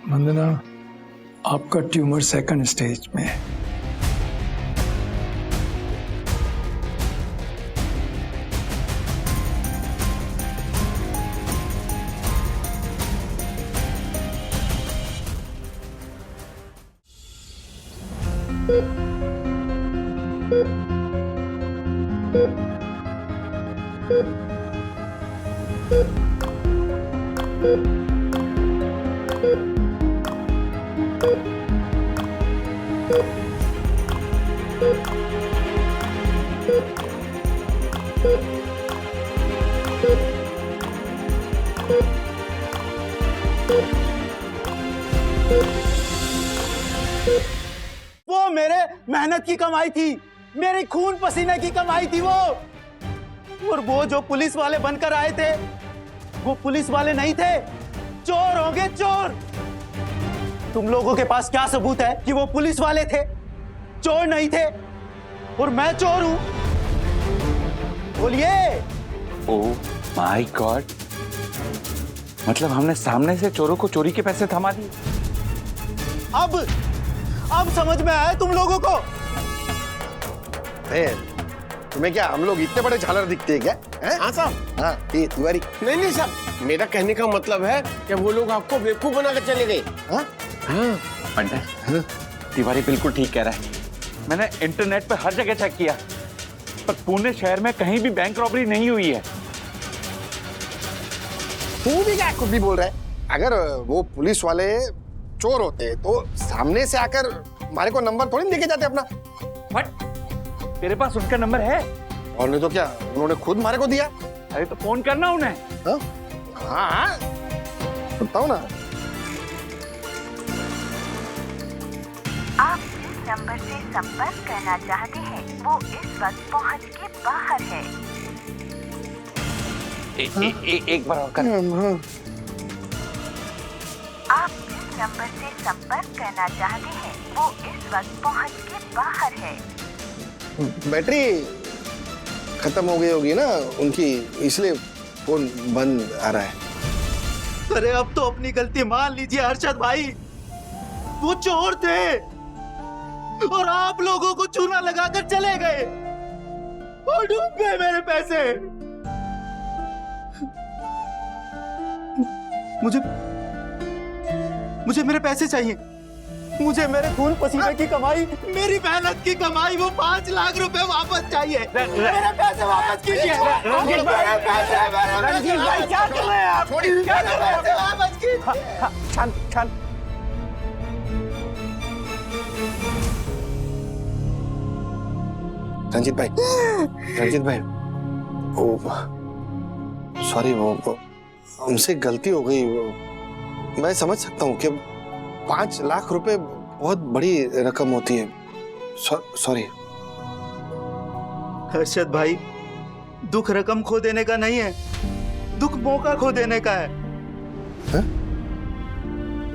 वंदना, आपका tumour second stage में है। वो मेरे मेहनत की कमाई थी, मेरे खून पसीने की कमाई थी वो। और वो जो पुलिस वाले बनकर आए थे, वो पुलिस वाले नहीं थे, चोर होंगे चोर। तुम लोगों के पास क्या सबूत है कि वो पुलिस वाले थे, चोर नहीं थे? और मैं चोर हूं? बोलिए। ओह माय गॉड, मतलब हमने सामने से चोरों को चोरी के पैसे थमा दिए। अब समझ में आया तुम लोगों को? तुम्हें क्या हम लोग इतने बड़े झालर दिखते हैं क्या? हाँ साहब, हाँ ये तिवारी। नहीं साहब, मेरा कहने का मतलब है कि वो लोग आपको बेवकूफ बनाकर चले गए। हाँ पंडित, तिवारी बिल्कुल ठीक कह रहा है। मैंने इंटरनेट पे हर जगह चेक किया, पर पुणे शहर में कहीं भी बैंक रॉबरी नहीं हुई है। तू भी क्या कुछ भी बोल रहा है? अगर वो पुलिस वाले चोर होते तो सामने से आकर हमारे को नंबर थोड़ी देके जाते अपना। बट तेरे पास उनका नंबर है? और नहीं तो क्या, उन्होंने खुद हमारे को दिया। अरे तो फोन करना उन्हें। हाँ बताओ ना। आप जिस नंबर से संपर्क करना चाहते हैं वो इस वक्त पहुंच के बाहर है। एक बार और कर। आप जिस नंबर से संपर्क करना चाहते हैं वो इस वक्त पहुंच के बाहर है। बैटरी खत्म हो गई होगी ना उनकी, इसलिए फोन बंद आ रहा है। अरे अब तो अपनी गलती मान लीजिए अरशद भाई, वो चोर थे और आप लोगों को चूना लगाकर चले गए और डूब गए मेरे पैसे। मुझे मेरे पैसे चाहिए, मुझे मेरे खून पसीने की कमाई, मेरी मेहनत की कमाई, वो 5 लाख रुपए वापस चाहिए। मेरे पैसे वापस कीजिए। रंजीत भाई क्या कर रहे हैं आप? क्या कर रहे हैं? वापस कीजिए। शांत। रंजीत भाई, वो सॉरी, वो हमसे गलती हो गई। मैं समझ सकता हूँ कि 5 लाख रुपए बहुत बड़ी रकम होती है। सॉरी। अरशद भाई, दुख रकम खो देने का नहीं है, दुख मौका खो देने का है।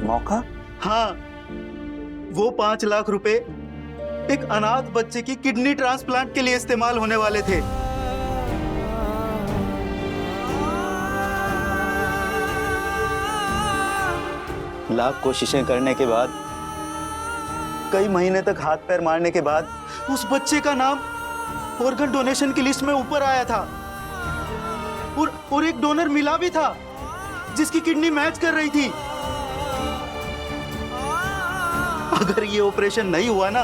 मौका? हाँ, वो 5 लाख रुपए एक अनाथ बच्चे की किडनी ट्रांसप्लांट के लिए इस्तेमाल होने वाले थे। लाख कोशिशें करने के बाद, कई महीने तक हाथ पैर मारने के बाद उस बच्चे का नाम ऑर्गन डोनेशन की लिस्ट में ऊपर आया था और एक डोनर मिला भी था जिसकी किडनी मैच कर रही थी। अगर ये ऑपरेशन नहीं हुआ ना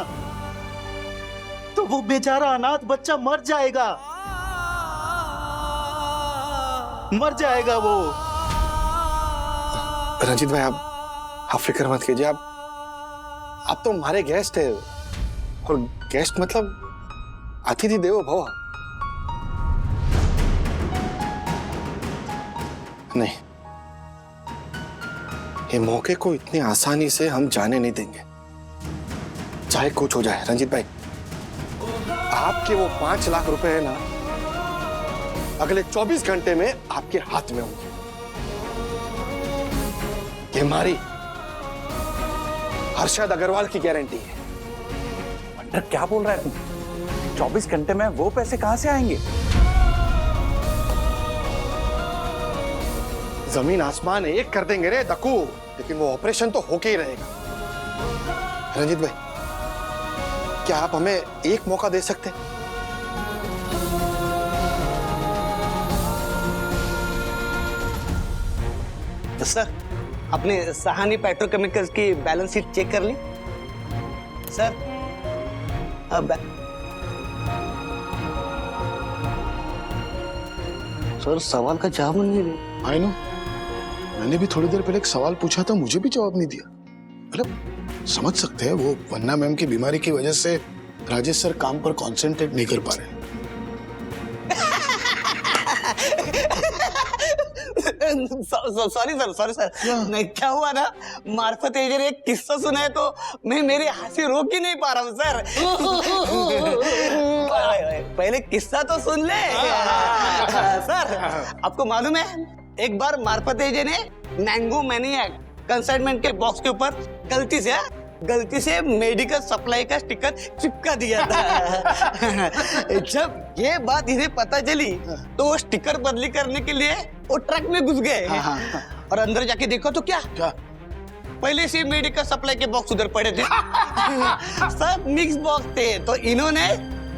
तो वो बेचारा अनाथ बच्चा मर जाएगा वो। रंजीत भाई, आप फिक्र मत कीजिए। आप तो हमारे गेस्ट है, और गेस्ट मतलब अतिथि देवो भव। नहीं, ये मौके को इतनी आसानी से हम जाने नहीं देंगे, चाहे कुछ हो जाए। रंजीत भाई, आपके वो 5 लाख रुपए है ना, अगले 24 घंटे में आपके हाथ में होंगे। ये हमारी अरशद अग्रवाल की गारंटी है। पंडित क्या बोल रहा है तू? 24 घंटे में वो पैसे कहां से आएंगे? जमीन आसमान एक कर देंगे रे दक्कू, लेकिन वो ऑपरेशन तो होके ही रहेगा। रंजीत भाई, क्या आप हमें एक मौका दे सकते हैं? तो सर, अपने सहानी पेट्रोकेमिकल्स की बैलेंस शीट चेक कर ली सर। अब सर सवाल का जवाब नहीं दे। आई नो, मैंने भी थोड़ी देर पहले एक सवाल पूछा था, मुझे भी जवाब नहीं दिया। मतलब समझ सकते हैं, वो वन्ना मैम की बीमारी की वजह से राजेश सर काम पर कंसंट्रेट नहीं कर पा रहे। सॉरी सर नहीं, क्या हुआ ना, मार्फत एजे ने एक किस्सा सुना है तो मैं मेरी हंसी रोक ही नहीं पा रहा हूँ सर। पहले किस्सा तो सुन ले। सर, आपको मालूम है, एक बार मार्फत एजे ने मैंगो मैनिएक कंसाइनमेंट के बॉक्स के ऊपर गलती से मेडिकल सप्लाई का स्टिकर चिपका दिया था। जब ये बात इन्हें पता चली तो वो स्टिकर बदली करने के लिए वो ट्रक में घुस गए। और अंदर जाके देखो तो क्या पहले से मेडिकल सप्लाई के बॉक्स उधर पड़े थे। सब मिक्स बॉक्स थे, तो इन्होंने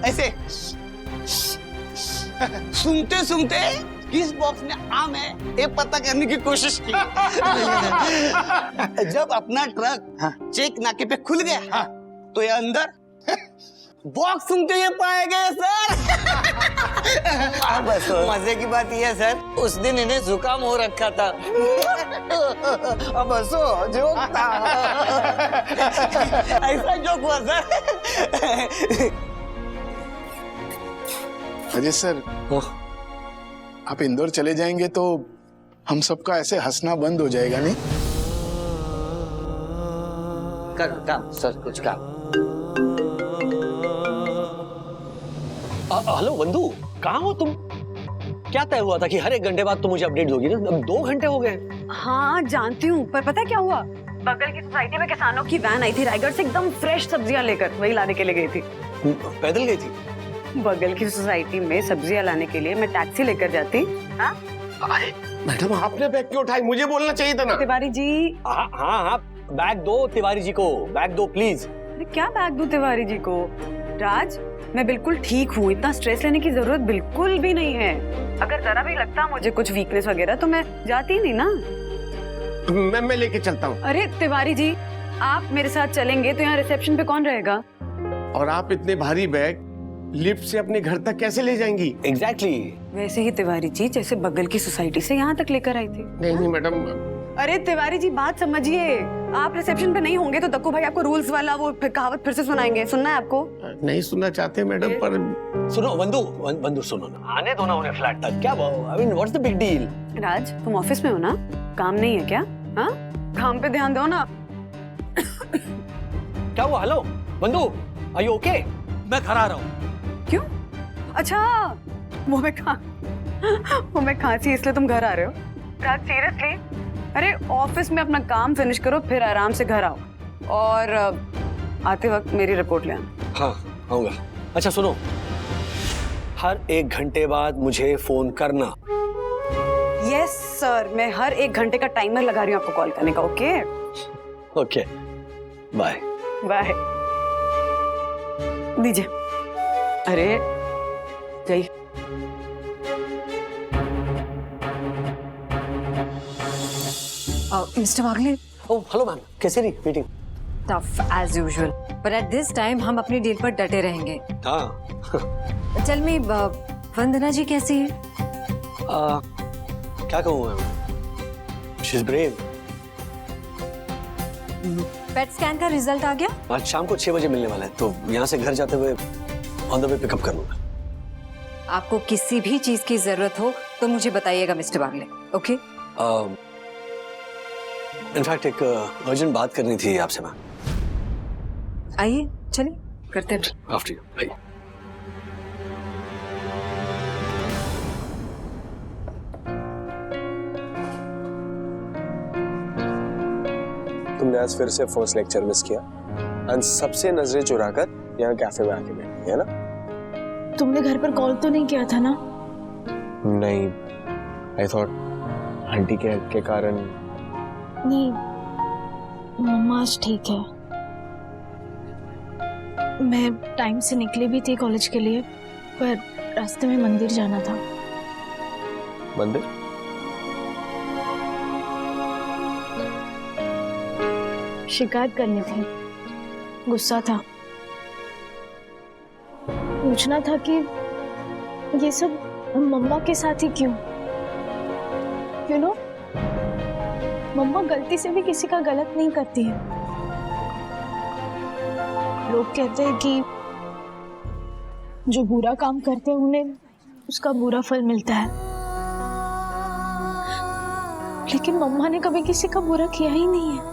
ऐसे सुनते किस बॉक्स में आम है ये पता करने की कोशिश की। जब अपना ट्रक चेक नाके पे खुल गया तो ये अंदर बॉक्स सुनते हुए पाए गए सर। बस मजे की बात यह है सर, उस दिन इन्हें जुकाम हो रखा था। अब हंसो, जोक था। ऐसा जोक हुआ सर। अजय सर, आप इंदौर चले जाएंगे तो हम सबका ऐसे हंसना बंद हो जाएगा नहीं? काम सर, कुछ काम। हेलो बंधु, कहाँ हो तुम? क्या तय हुआ था कि हर 1 घंटे बाद तुम मुझे अपडेट दोगी ना? अब 2 घंटे हो गए। हाँ जानती हूँ, पर पता है क्या हुआ? बगल की सोसाइटी में किसानों की वैन आई थी रायगढ़ से, एकदम फ्रेश सब्जियां लेकर, वही लाने के लिए गई थी। पैदल गई थी? बगल की सोसाइटी में सब्जियां लाने के लिए मैं टैक्सी लेकर जाती। हाँ मैडम, आपने बैग क्यों उठाई? मुझे बोलना चाहिए था ना। तिवारी जी। हाँ, बैग दो तिवारी जी को, बैग दो प्लीज। अरे क्या बैग दूं तिवारी जी को? राज, मैं बिल्कुल ठीक हूँ, इतना स्ट्रेस लेने की जरूरत बिल्कुल भी नहीं है। अगर जरा भी लगता मुझे कुछ वीकनेस वगैरह तो मैं जाती नहीं ना। मैं लेके चलता हूँ। अरे तिवारी जी, आप मेरे साथ चलेंगे तो यहाँ रिसेप्शन पे कौन रहेगा? और आप इतने भारी बैग लिफ्ट से अपने घर तक कैसे ले जाएंगी? एग्जैक्टली। वैसे ही तिवारी जी, जैसे बगल की सोसाइटी से यहाँ तक लेकर आई थी। नहीं मैडम। अरे तिवारी जी, बात समझिए, आप रिसेप्शन पे नहीं होंगे तो दक्कू भाई आपको रूल्स वाला वो कहावत फिर से सुनाएंगे। सुनना है आपको? नहीं सुनना चाहते मैडम, पर सुनो बंधु सुनो ना, आने दो ना उन्हें फ्लैट तक। क्या I mean what's the big deal? Raj, तुम ऑफिस में हो ना, काम नहीं है क्या? हाँ, काम पे ध्यान दो ना। क्या हुआ? हेलो बंधु, आर यू ओके? मैं घर आ रहा हूँ। क्यों? अच्छा, वो मैं खांसी इसलिए तुम घर आ रहे हो? राज सीरियसली? अरे ऑफिस में अपना काम फिनिश करो, फिर आराम से घर आओ, और आते वक्त मेरी रिपोर्ट ले आना। हाँ, आऊंगा। अच्छा सुनो, हर 1 घंटे बाद मुझे फोन करना। यस सर, मैं हर 1 घंटे का टाइमर लगा रही हूँ आपको कॉल करने का। Okay okay, bye bye. दीजिए। अरे गई। Mr Wagle. Oh hello ma'am, कैसे रही meeting? Tough as usual, but at this time हम अपनी डील पर डटे रहेंगे। हाँ। टेल मी, वंदना जी कैसी है? क्या कहूँ ma'am, she is brave. PET scan का रिजल्ट आ गया? आज शाम को 6 बजे मिलने वाला है, तो यहाँ से घर जाते हुए ऑन द वे पिकअप कर लूंगा। आपको किसी भी चीज की जरूरत हो तो मुझे बताइएगा मिस्टर वागले। ओके? इनफैक्ट एक अर्जेंट बात करनी थी आपसे मैम। आइए चलिए करते हैं। After you. आइए। तुमने आज फिर से फर्स्ट लेक्चर मिस किया और सबसे नजरें चुराकर यहाँ कैफे में आके बैठी है ना? तुमने घर पर कॉल तो नहीं किया था ना? नहीं, आई थॉट आंटी के हेल्प के कारण? नहीं, मम्मा आज ठीक है। मैं टाइम से निकली भी थी कॉलेज के लिए, पर रास्ते में मंदिर जाना था। मंदिर? शिकायत करनी थी, गुस्सा था, पूछना था कि ये सब मम्मा के साथ ही क्यों? यू नो, मम्मा गलती से भी किसी का गलत नहीं करती है। लोग कहते हैं कि जो बुरा काम करते हैं उन्हें उसका बुरा फल मिलता है, लेकिन मम्मा ने कभी किसी का बुरा किया ही नहीं है,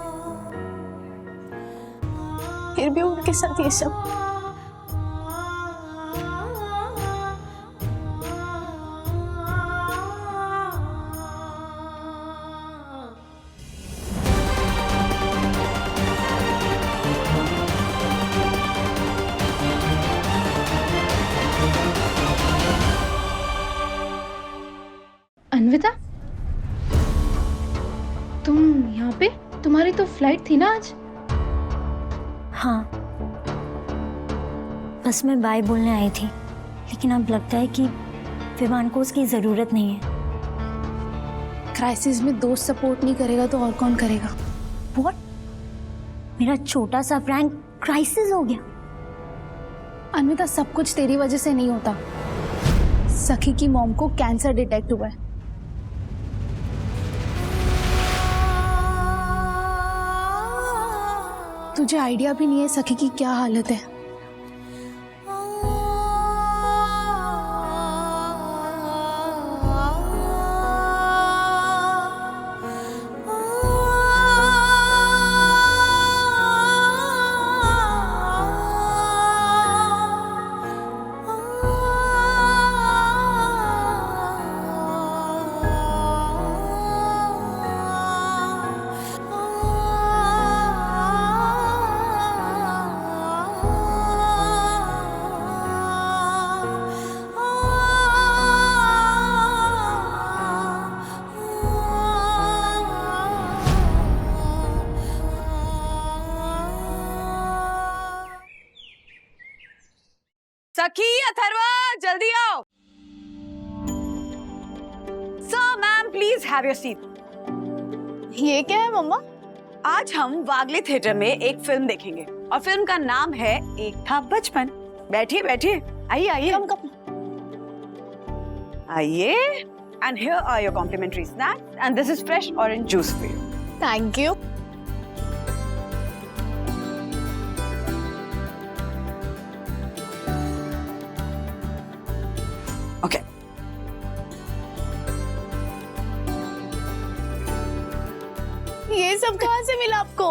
फिर भी उनके साथ ये सब। अन्विता, तुम यहाँ पे? तुम्हारी तो फ्लाइट थी ना आज? हाँ, बस मैं बाय बोलने आई थी, लेकिन अब लगता है कि विमान को उसकी जरूरत नहीं है। क्राइसिस में दोस्त सपोर्ट नहीं करेगा तो और कौन करेगा? व्हाट? मेरा छोटा सा प्रैंक क्राइसिस हो गया? अन्विता, सब कुछ तेरी वजह से नहीं होता। सखी की मॉम को कैंसर डिटेक्ट हुआ है। तुझे आइडिया भी नहीं है सखी की क्या हालत है। सखी, अथर्वा, जल्दी आओ। Sir, ma'am, please have your seat. ये क्या है मम्मा? आज हम वागले थिएटर में एक फिल्म देखेंगे और फिल्म का नाम है एक था बचपन। बैठिए बैठिए, आइए आइए आइए। And here are your complimentary snacks and this is fresh orange juice for you. Thank you. Okay. ये सब कहाँ से मिला आपको?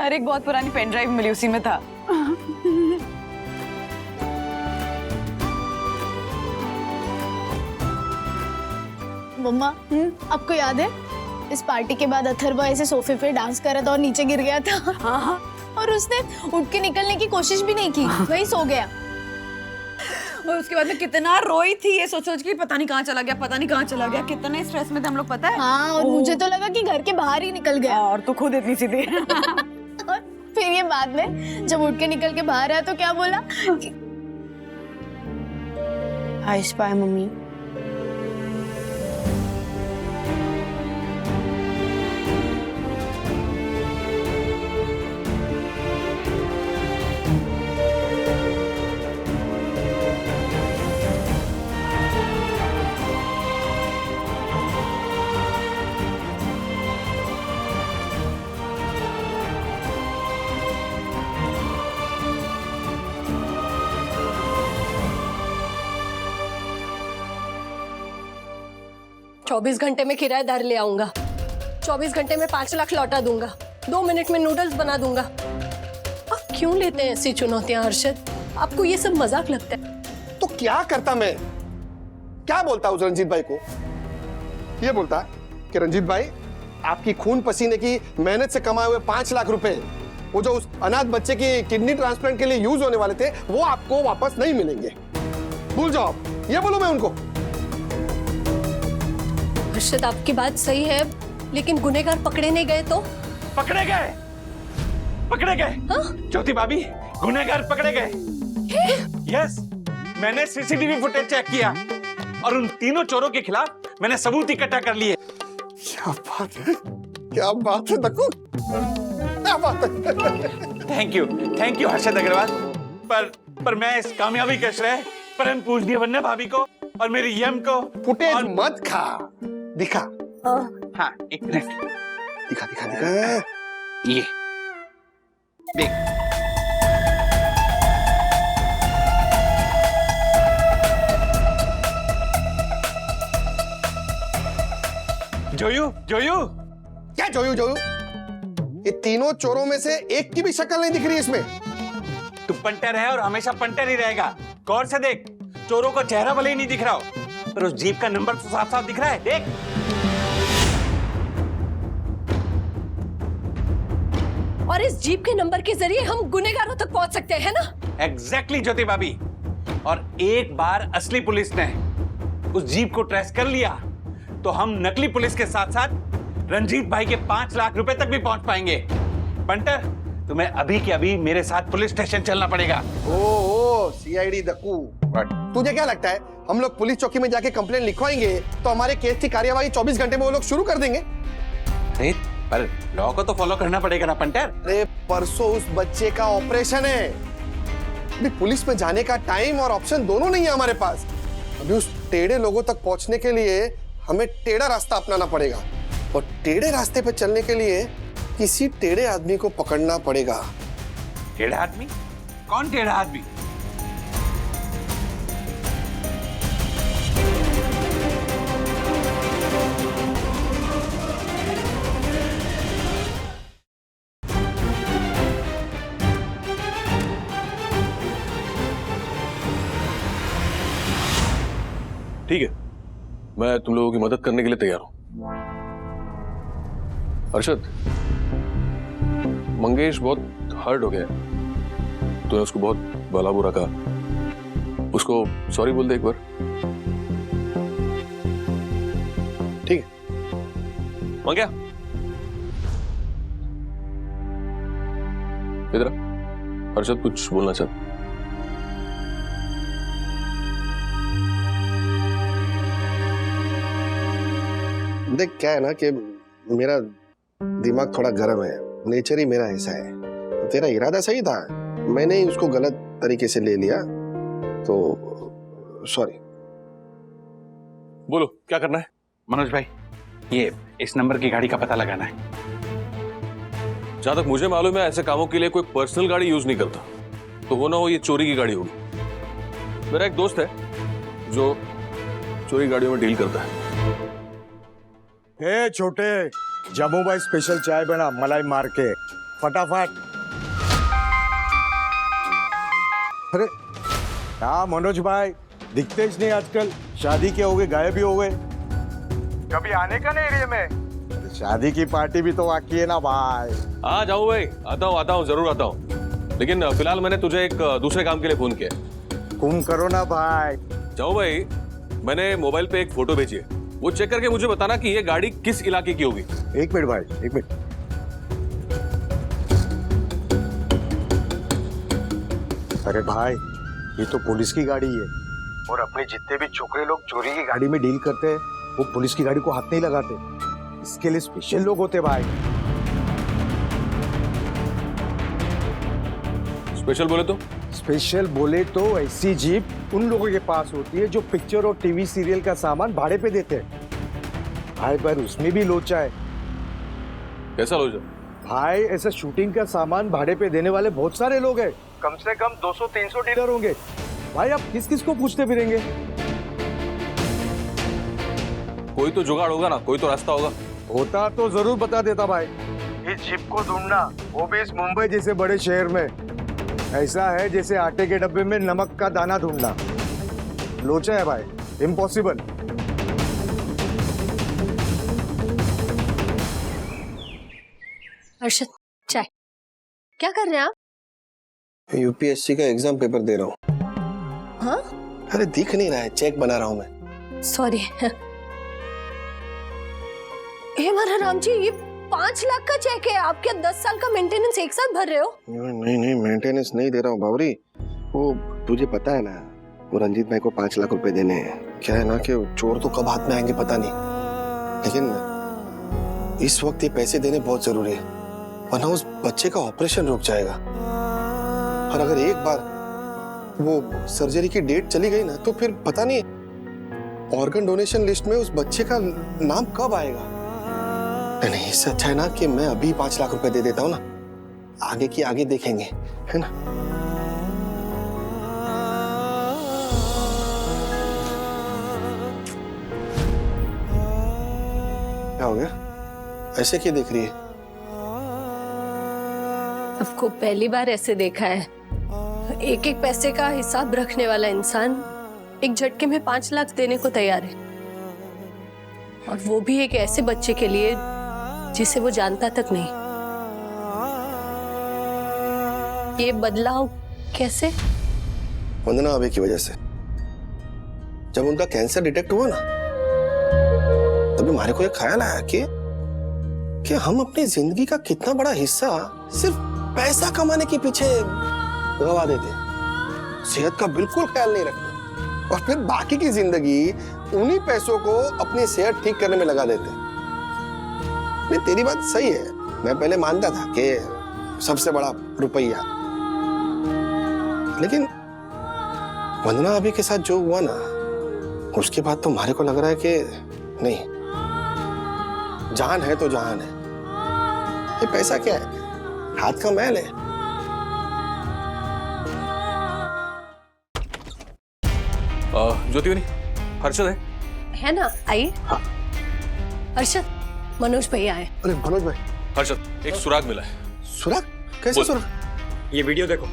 अरे, एक बहुत पुरानी पेन ड्राइव मिली, उसी में था। मम्मा, आपको याद है इस पार्टी के बाद अथर्वा ऐसे सोफे पे डांस कर रहा था और नीचे गिर गया था? हाँ। और उसने उठ के निकलने की कोशिश भी नहीं की, वही सो गया। और उसके बाद में कितना रोई थी, ये सोच सोच के पता नहीं कहाँ चला गया, पता नहीं कहाँ चला गया। कितने स्ट्रेस में थे हम लोग, पता है? हाँ, और मुझे तो लगा कि घर के बाहर ही निकल गया। और तो खुद इतनी सीधी। और फिर ये बाद में जब उठ के निकल के बाहर आया तो क्या बोला? I spy mummy. चौबीस घंटे में किराएदार ले आऊंगा, 24 घंटे में 5 लाख लौटा दूंगा, 2 मिनट में नूडल्स बना दूंगा। आप क्यों लेते हैं ऐसी चुनौतियां हर्षद? आपको ये सब मजाक लगता है? तो क्या करता मैं? क्या बोलता उस रंजीत भाई को? ये बोलता कि रंजीत भाई, आपकी खून पसीने की मेहनत से कमाए हुए 5 लाख रुपए, वो जो उस अनाथ बच्चे की किडनी ट्रांसप्लांट के लिए यूज होने वाले थे, वो आपको वापस नहीं मिलेंगे, भूल जाओ। ये बोलूं मैं उनको? हर्षद आपकी बात सही है, लेकिन गुनहगार पकड़े नहीं गए तो? पकड़े गए, पकड़े गए। ज्योति भाभी, गुनहगार पकड़े गए। यस, मैंने सीसीटीवी फुटेज चेक किया और उन तीनों चोरों के खिलाफ मैंने सबूत इकट्ठा कर लिए। क्या बात है, क्या बात है दक्कू, क्या बात है। Thank you Harshad Agarwal. पर मैं इस कामयाबी का श्रेय परम पूजनीय वन्ना भाभी को और मेरी यम को। फुटेज मत खा, दिखा। हाँ, एक मिनट। दिखा दिखा दिखा। ये देख। जोयू, जोयू। क्या जोयू जोयू? ये तीनों चोरों में से एक की भी शक्ल नहीं दिख रही इसमें। तू पंटर है और हमेशा पंटर ही रहेगा। गौर से देख, चोरों का चेहरा भले ही नहीं दिख रहा हो, पर उस जीप का नंबर तो साफ साफ दिख रहा है। देख। और इस जीप के नंबर के जरिए हम गुनहगारों तक पहुंच सकते हैं ना? एग्जैक्टली ज्योति भाभी। और एक बार असली पुलिस ने उस जीप को ट्रेस कर लिया तो हम नकली पुलिस के साथ साथ रंजीत भाई के 5 लाख रुपए तक भी पहुंच पाएंगे। पंटर, तुम्हें अभी के अभी मेरे साथ पुलिस स्टेशन चलना पड़ेगा। ओ सीआईडी दक्कू, तुझे क्या लगता है हम लोग पुलिस चौकी में जाके कंप्लेंट लिखवाएंगे तो हमारे केस की कार्यवाही 24 घंटे में वो लोग शुरू कर देंगे? नहीं, पर लॉ को तो फॉलो करना पड़ेगा ना पंटर। अरे परसों उस बच्चे का ऑपरेशन है, अभी पुलिस में जाने का टाइम और ऑप्शन दोनों नहीं है हमारे पास। अभी उस टेढ़े लोगों तक पहुंचने के लिए हमें टेढ़ा रास्ता अपनाना पड़ेगा, और टेढ़े रास्ते पे चलने के लिए किसी टेढ़े आदमी को पकड़ना पड़ेगा। टेढ़ा आदमी? कौन टेढ़ा आदमी? ठीक है, मैं तुम लोगों की मदद करने के लिए तैयार हूं। अर्शद, मंगेश बहुत हर्ट हो गया, तूने उसको बहुत भला बुरा कहा, उसको सॉरी बोल दे एक बार। ठीक है मंग्या, इधर आ। अर्शद कुछ बोलना चाहता। देख, क्या है ना कि मेरा दिमाग थोड़ा गर्म है, नेचर ही मेरा ऐसा है। तो तेरा इरादा सही था, मैंने ही उसको गलत तरीके से ले लिया, तो सॉरी। बोलो क्या करना है? मनोज भाई, ये इस नंबर की गाड़ी का पता लगाना है। जहां तक मुझे मालूम है ऐसे कामों के लिए कोई पर्सनल गाड़ी यूज नहीं करता, तो वो ना हो ये चोरी की गाड़ी होगी। मेरा एक दोस्त है जो चोरी गाड़ियों में डील करता है। ए छोटे, जम्मू भाई स्पेशल चाय बना मलाई मार के, फटाफट। अरे क्या मनोज भाई, दिखते ही नहीं आजकल, शादी के हो गए, गायब ही हो गए। कभी आने का नहीं एरिया में? शादी की पार्टी भी तो बाकी है ना भाई। हाँ जाऊँ भाई, आता हूँ जरूर आता हूँ, लेकिन फिलहाल मैंने तुझे एक दूसरे काम के लिए फोन किया है। तुम करो ना भाई। जाऊँ भाई, मैंने मोबाइल पे एक फोटो भेजी है, वो चेक करके मुझे बताना कि ये गाड़ी किस इलाके की होगी। एक मिनट भाई, एक मिनट। अरे भाई, ये तो पुलिस की गाड़ी है, और अपने जितने भी छोकरे लोग चोरी की गाड़ी में डील करते हैं वो पुलिस की गाड़ी को हाथ नहीं लगाते, इसके लिए स्पेशल लोग होते भाई। स्पेशल बोले तो? स्पेशल बोले तो ऐसी जीप उन लोगों के पास होती है जो पिक्चर और टीवी सीरियल का सामान भाड़े पे देते हैं भाई, पर उसमें भी लोचा है। कैसा लोचा? भाई ऐसा शूटिंग का सामान भाड़े पे देने वाले बहुत सारे लोग हैं, कम से कम 200-300 डीलर होंगे भाई। आप किस किस को पूछते फिरेंगे? कोई तो जुगाड़ होगा ना, कोई तो रास्ता होगा। होता तो जरूर बता देता भाई। इस जीप को ढूंढना, वो भी इस मुंबई जैसे बड़े शहर में, ऐसा है जैसे आटे के डब्बे में नमक का दाना ढूंढना। लोचा है भाई, इम्पॉसिबल। अर्शद, चाय। क्या कर रहे हैं आप? यूपीएससी का एग्जाम पेपर दे रहा हूँ। हाँ? अरे दिख नहीं रहा है, चेक बना रहा हूँ मैं। सॉरी। हे मारा राम जी, ये 5 लाख का चेक है। आप क्या 10 साल का मेंटेनेंस एक साथ भर रहे हो? नहीं मेंटेनेंस नहीं दे रहा हूँ बावरी। वो तुझे पता है ना, वो रंजीत भाई को 5 लाख रुपए देने हैं। क्या है ना कि चोर तो कब हाथ में आएंगे पता नहीं, लेकिन इस वक्त ये पैसे देने बहुत जरूरी है, वरना उस बच्चे का ऑपरेशन रुक जाएगा। और अगर एक बार वो सर्जरी की डेट चली गई ना, तो फिर पता नहीं ऑर्गन डोनेशन लिस्ट में उस बच्चे का नाम कब आएगा। नहीं, इससे अच्छा है ना कि मैं अभी 5 लाख रुपए दे देता हूँ ना, आगे की आगे देखेंगे, है ना। क्या हो गया, ऐसे क्यों देख रही है? आपको पहली बार ऐसे देखा है। एक एक पैसे का हिसाब रखने वाला इंसान एक झटके में 5 लाख देने को तैयार है, और वो भी एक ऐसे बच्चे के लिए जिसे वो जानता तक नहीं। ये बदलाव कैसे? वंदना अबे की वजह से। जब उनका कैंसर डिटेक्ट हुआ ना, तभी हमारे को ये ख्याल आया कि हम अपनी जिंदगी का कितना बड़ा हिस्सा सिर्फ पैसा कमाने के पीछे गवा देते, सेहत का बिल्कुल ख्याल नहीं रखते, और फिर बाकी की जिंदगी उन्हीं पैसों को अपनी सेहत ठीक करने में लगा देते। नहीं, तेरी बात सही है, मैं पहले मानता था कि सबसे बड़ा रुपया, लेकिन वंदना अभी के साथ जो हुआ ना, उसके बाद तो हमारे को लग रहा है कि नहीं, जान है तो जहान है। ये पैसा क्या है, हाथ का मैल है। ज्योति बनी, हर्षद है ना? आइए। हाँ। हर्षद, मनोज भैया आए। अरे मनोज भाई। हर्षद, एक सुराग मिला है। सुराग? कैसे सुराग? ये वीडियो देखो।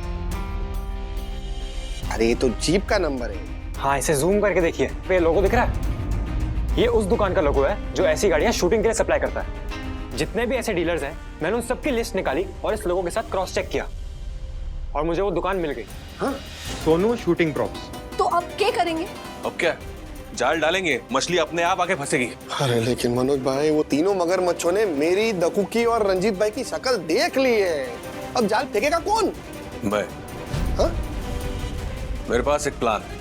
अरे ये तो जीप का नंबर है। हाँ, इसे जूम करके देखिए। पे लोगो दिख रहा है? ये उस दुकान का लोगो है जो ऐसी गाड़ियां शूटिंग के लिए सप्लाई करता है। जितने भी ऐसे डीलर्स हैं, मैंने उन सबकी लिस्ट निकाली और इस लोगों के साथ क्रॉस चेक किया, और मुझे वो दुकान मिल गई। हाँ? Sonu shooting props. तो अब क्या करेंगे? अब क्या, जाल डालेंगे, मछली अपने आप आके फंसेगी। अरे लेकिन मनोज भाई, वो तीनों मगरमच्छों ने मेरी, दकू की और रंजीत भाई की शक्ल देख ली है। अब जाल फेंकेगा कौन? मैं। हाँ? मेरे पास एक प्लान है।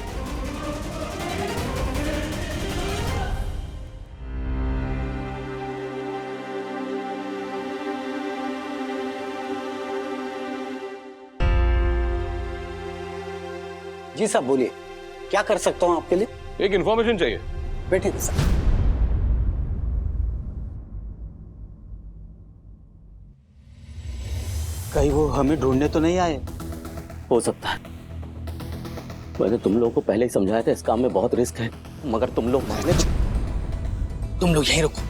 जी साहब बोलिए, क्या कर सकता हूँ आपके लिए? एक इंफॉर्मेशन चाहिए। बैठिए साहब। कहीं वो हमें ढूंढने तो नहीं आए? हो सकता है। मैंने तुम लोगों को पहले ही समझाया था, इस काम में बहुत रिस्क है, मगर तुम लोग यहीं रुको,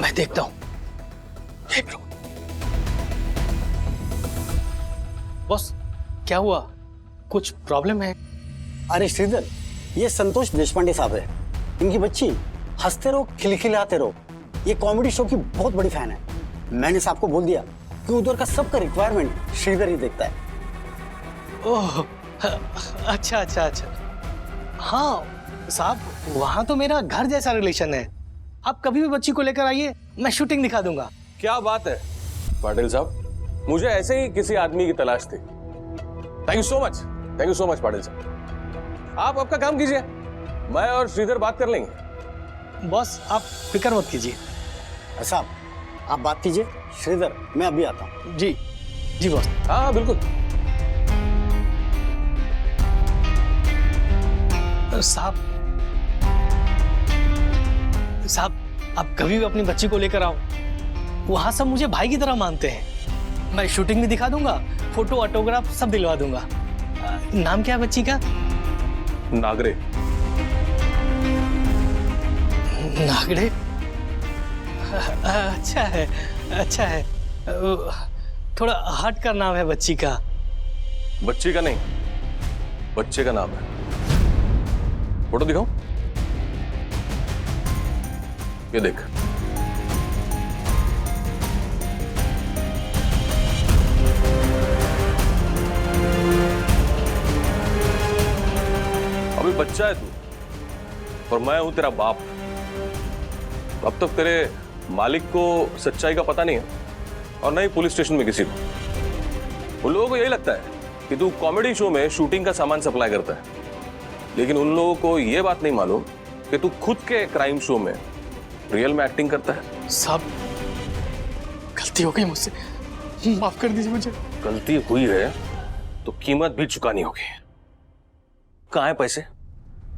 मैं देखता हूँ। बॉस, क्या हुआ? कुछ प्रॉब्लम है? अरे श्रीधर, ये संतोष देशपांडे साहब है। इनकी बच्ची हंसते रहो, खिलखिलाते रहो, ये कॉमेडी शो की बहुत बड़ी फैन है। मैंने साहब को बोल दिया कि उधर का सबका रिक्वायरमेंट श्रीधर ही देखता है। ओह, अच्छा अच्छा अच्छा। हाँ साहब, वहाँ तो मेरा घर जैसा रिलेशन है। आप कभी भी बच्ची को लेकर आइए, मैं शूटिंग दिखा दूंगा। क्या बात है पाटिल साहब, मुझे ऐसे ही किसी आदमी की तलाश थी। Thank you so much, thank you so much Patil साहब। आप आपका काम कीजिए, मैं और श्रीधर बात कर लेंगे। बॉस आप फिक्र मत कीजिए। साहब आप बात कीजिए, श्रीधर मैं अभी आता हूँ। जी जी बॉस। हाँ बिल्कुल। साहब आप कभी भी अपनी बच्ची को लेकर आओ, वहां सब मुझे भाई की तरह मानते हैं। मैं शूटिंग भी दिखा दूंगा, फोटो ऑटोग्राफ सब दिलवा दूंगा। नाम क्या है बच्ची का? नागरे। नागरे? अच्छा है, अच्छा है। थोड़ा हट कर नाम है बच्ची का। बच्ची का नहीं, बच्चे का नाम है। फोटो दिखाऊं? ये देख। अभी बच्चा है तू, और मैं हूं तेरा बाप। अब तक तेरे मालिक को सच्चाई का पता नहीं है और न ही पुलिस स्टेशन में किसी को। उन लोगों को यही लगता है कि तू कॉमेडी शो में शूटिंग का सामान सप्लाई करता है, लेकिन उन लोगों को यह बात नहीं मालूम कि तू खुद के क्राइम शो में रियल में एक्टिंग करता है। साहब गलती हो गई मुझसे, माफ कर दीजिए मुझे। गलती हुई है तो कीमत भी चुकानी होगी। कहाँ है पैसे,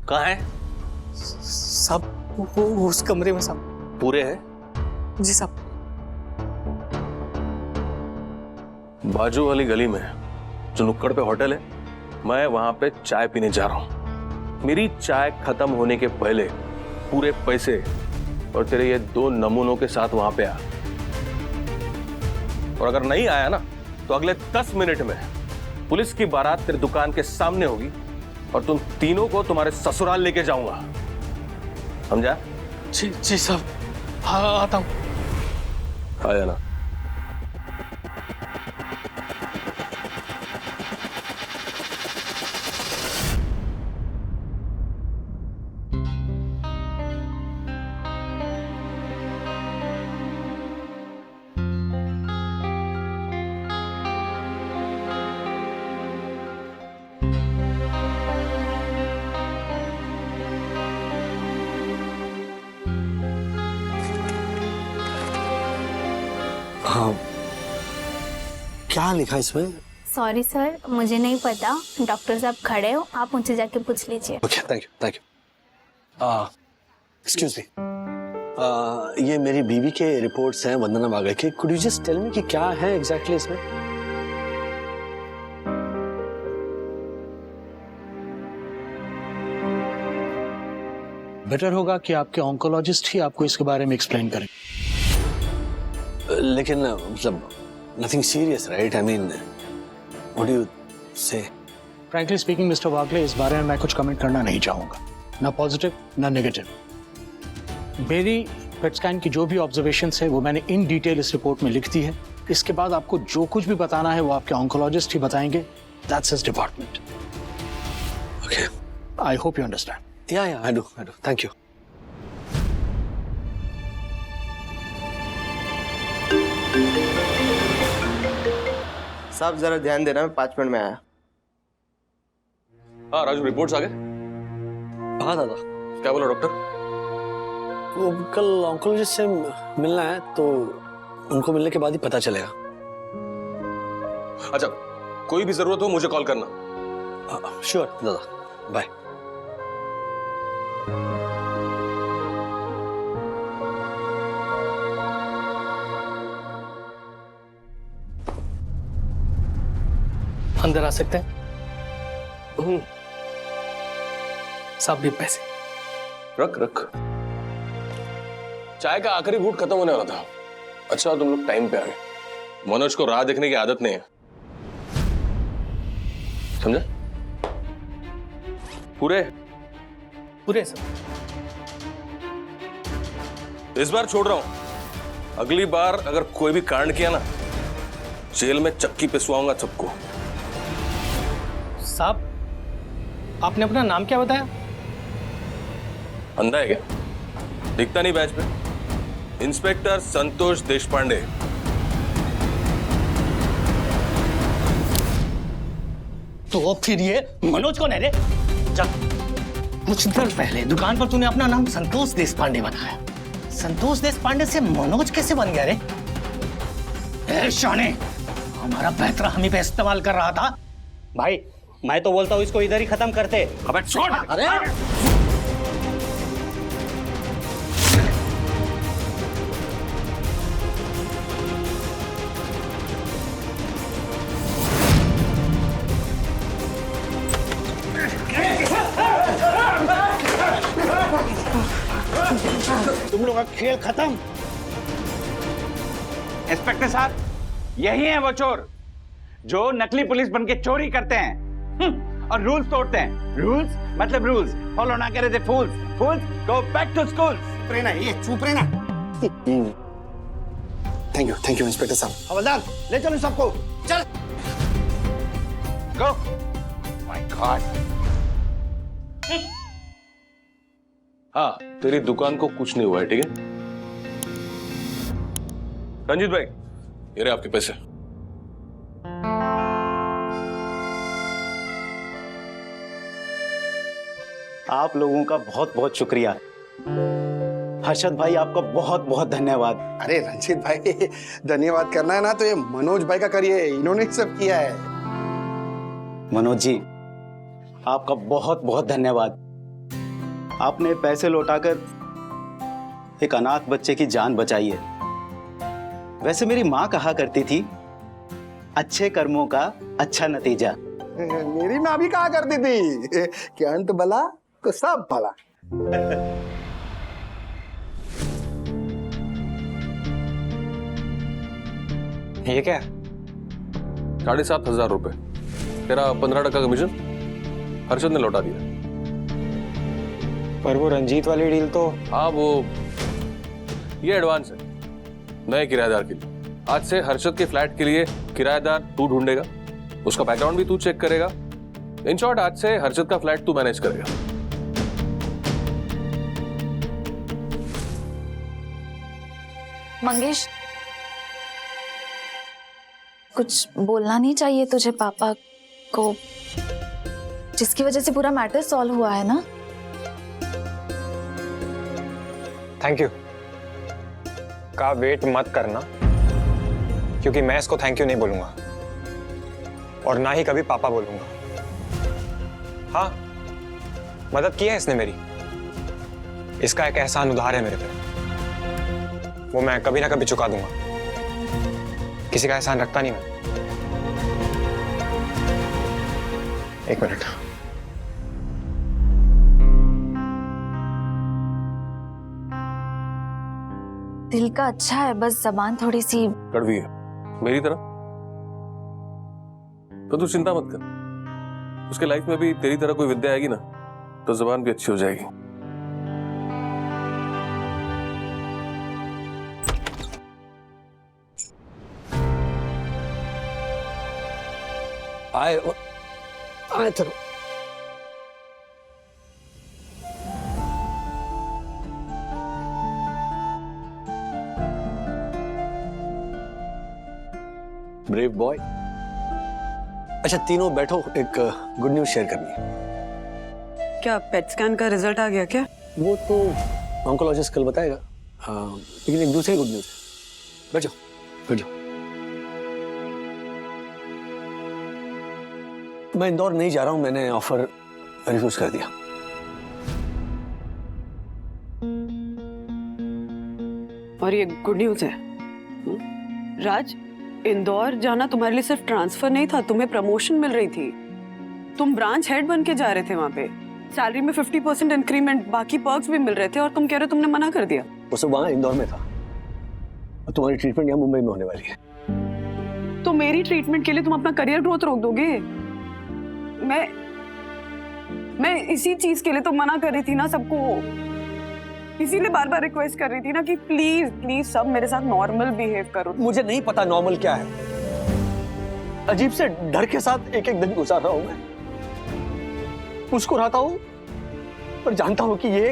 कहाँ है? साहब वो उस कमरे में साहब। पूरे है? जी साहब। बाजू वाली गली में जो नुक्कड़ पे होटल है, मैं वहां पे चाय पीने जा रहा हूं। मेरी चाय खत्म होने के पहले पूरे पैसे और तेरे ये 2 नमूनों के साथ वहां पे आ। और अगर नहीं आया ना तो अगले 10 मिनट में पुलिस की बारात तेरी दुकान के सामने होगी और तुम तीनों को तुम्हारे ससुराल लेके जाऊंगा, समझा? जी जी साहब, हाँ आता हूं। आया ना। हाँ, क्या लिखा इसमें? सॉरी सर, मुझे नहीं पता। डॉक्टर साहब खड़े हो, आप उनसे जाके पूछ लीजिए। Okay, thank you, thank you. Excuse me, ये मेरी बीवी के रिपोर्ट्स हैं वंदना बागड़ के। Could you just tell me कि क्या है एग्जैक्टली इसमें? बेटर होगा कि आपके ऑन्कोलॉजिस्ट ही आपको इसके बारे में एक्सप्लेन करें। लेकिन मतलब nothing serious, right? I mean what do you से? फ्रैंकली स्पीकिंग मिस्टर वागले, इस बारे में मैं कुछ कमेंट करना नहीं चाहूंगा, ना पॉजिटिव ना नेगेटिव। मेरी पेट स्कैन की जो भी ऑब्जर्वेशंस है वो मैंने इन डिटेल इस रिपोर्ट में लिख दी है। इसके बाद आपको जो कुछ भी बताना है वो आपके ऑन्कोलॉजिस्ट ही बताएंगे। That's his department. Okay, I hope you understand. या आई डू, थैंक यू। साहब जरा ध्यान देना, मैं 5 मिनट में आया। हाँ राजू, रिपोर्ट्स आ गए? हाँ दादा। क्या बोला डॉक्टर? वो कल ऑन्कोलॉजिस्ट से मिलना है, तो उनको मिलने के बाद ही पता चलेगा। अच्छा, कोई भी जरूरत हो मुझे कॉल करना। श्योर दादा, बाय। अंदर आ सकते हैं? सब भी पैसे रख रख। चाय का आखिरी घूंट खत्म होने वाला था। अच्छा तुम लोग टाइम पे आ गए। मनोज को राह देखने की आदत नहीं है, समझे? पूरे पूरे सर। इस बार छोड़ रहा हूं, अगली बार अगर कोई भी कांड किया ना, जेल में चक्की पिसवाऊंगा सबको। साहब, आपने अपना नाम क्या बताया? अंधा है क्या? दिखता नहीं बैच पे? इंस्पेक्टर संतोष देशपांडे। तो फिर ये मनोज कौन है रे? जा, कुछ देर पहले दुकान पर तूने अपना नाम संतोष देशपांडे बनाया। संतोष देशपांडे से मनोज कैसे बन गया रे? ए शाने, हमारा पैतरा हम ही पे इस्तेमाल कर रहा था। भाई मैं तो बोलता हूँ इसको इधर ही खत्म करते। अबे छोड़। अरे तुम लोग का खेल खत्म। इंस्पेक्टर साहब, यही है वो चोर जो नकली पुलिस बनके चोरी करते हैं और रूल्स तोड़ते हैं। रूल्स मतलब रूल्स फॉलो ना करे थे फूल्स। फूल्स गो बैक टू स्कूल। ये चुप रहना। थैंक यू इंस्पेक्टर साहब। हवलदार ले चलो सबको, चल। गो। My god. हाँ, तेरी दुकान को कुछ नहीं हुआ है, ठीक है? रंजीत भाई, ये रहे आपके पैसे। आप लोगों का बहुत बहुत शुक्रिया। हर्षद भाई, आपका बहुत बहुत धन्यवाद। अरे रंजीत भाई, धन्यवाद करना है ना तो ये मनोज भाई का करिए, इन्होंने सब किया है। मनोज जी, आपका बहुत बहुत धन्यवाद। आपने पैसे लौटाकर एक अनाथ बच्चे की जान बचाई है। वैसे मेरी माँ कहा करती थी, अच्छे कर्मों का अच्छा नतीजा। मेरी माँ भी कहा करती थी कि अंत भला तो सब भला। ये क्या? 7,500 रुपए। तेरा 15% कमीशन हर्षद ने लौटा दिया। पर वो रंजीत वाली डील तो। हाँ, वो ये एडवांस है नए किराएदार के लिए। आज से हर्षद के फ्लैट के लिए किराएदार तू ढूंढेगा, उसका बैकग्राउंड भी तू चेक करेगा। इन शॉर्ट, आज से हर्षद का फ्लैट तू मैनेज करेगा। मंगेश, कुछ बोलना नहीं चाहिए तुझे पापा को, जिसकी वजह से पूरा मैटर सॉल्व हुआ है ना? थैंक यू का वेट मत करना, क्योंकि मैं इसको थैंक यू नहीं बोलूंगा और ना ही कभी पापा बोलूंगा। हाँ, मदद की है इसने मेरी, इसका एक एहसान उधार है मेरे पे, वो मैं कभी ना कभी चुका दूंगा। किसी का एहसान रखता नहीं मैं। एक मिनट। दिल का अच्छा है, बस जबान थोड़ी सी कड़वी है मेरी तरह। तो तू चिंता मत कर, उसके लाइफ में भी तेरी तरह कोई विद्या आएगी ना तो जबान भी अच्छी हो जाएगी। आए चलो। Brave boy. अच्छा तीनों बैठो, एक गुड न्यूज शेयर करनी है। क्या पेट स्कैन का रिजल्ट आ गया क्या? वो तो ऑन्कोलॉजिस्ट कल बताएगा, लेकिन एक दूसरी गुड न्यूज है। बैठ जाओ, बैठ जाओ। मैं इंदौर नहीं जा रहा हूं, मैंने ऑफर रिफ्यूज कर दिया। और ये गुड न्यूज है। राज, इंदौर जाना तुम्हारे लिए सिर्फ ट्रांसफर नहीं था, तुम्हें प्रमोशन मिल रही थी। तुम ब्रांच हेड बन के जा रहे थे वहां पे। सैलरी में 50% इंक्रीमेंट, बाकी पर्क्स भी मिल रहे थे, और तुम कह रहे हो तुमने मना कर दिया। वो सब वहां इंदौर में था, और तुम्हारी ट्रीटमेंट यहाँ मुंबई में होने वाली है। तो मेरी ट्रीटमेंट के लिए तुम अपना करियर ग्रोथ रोक दोगे? मैं इसी चीज के लिए तो मना कर रही थी ना सबको, इसीलिए बार बार रिक्वेस्ट कर रही थी ना कि प्लीज प्लीज सब मेरे साथ नॉर्मल बिहेव करो। मुझे नहीं पता नॉर्मल क्या है, अजीब से डर के साथ एक एक दिन गुजार रहा हूं मैं। मुस्कुराता हूं पर जानता हूं कि ये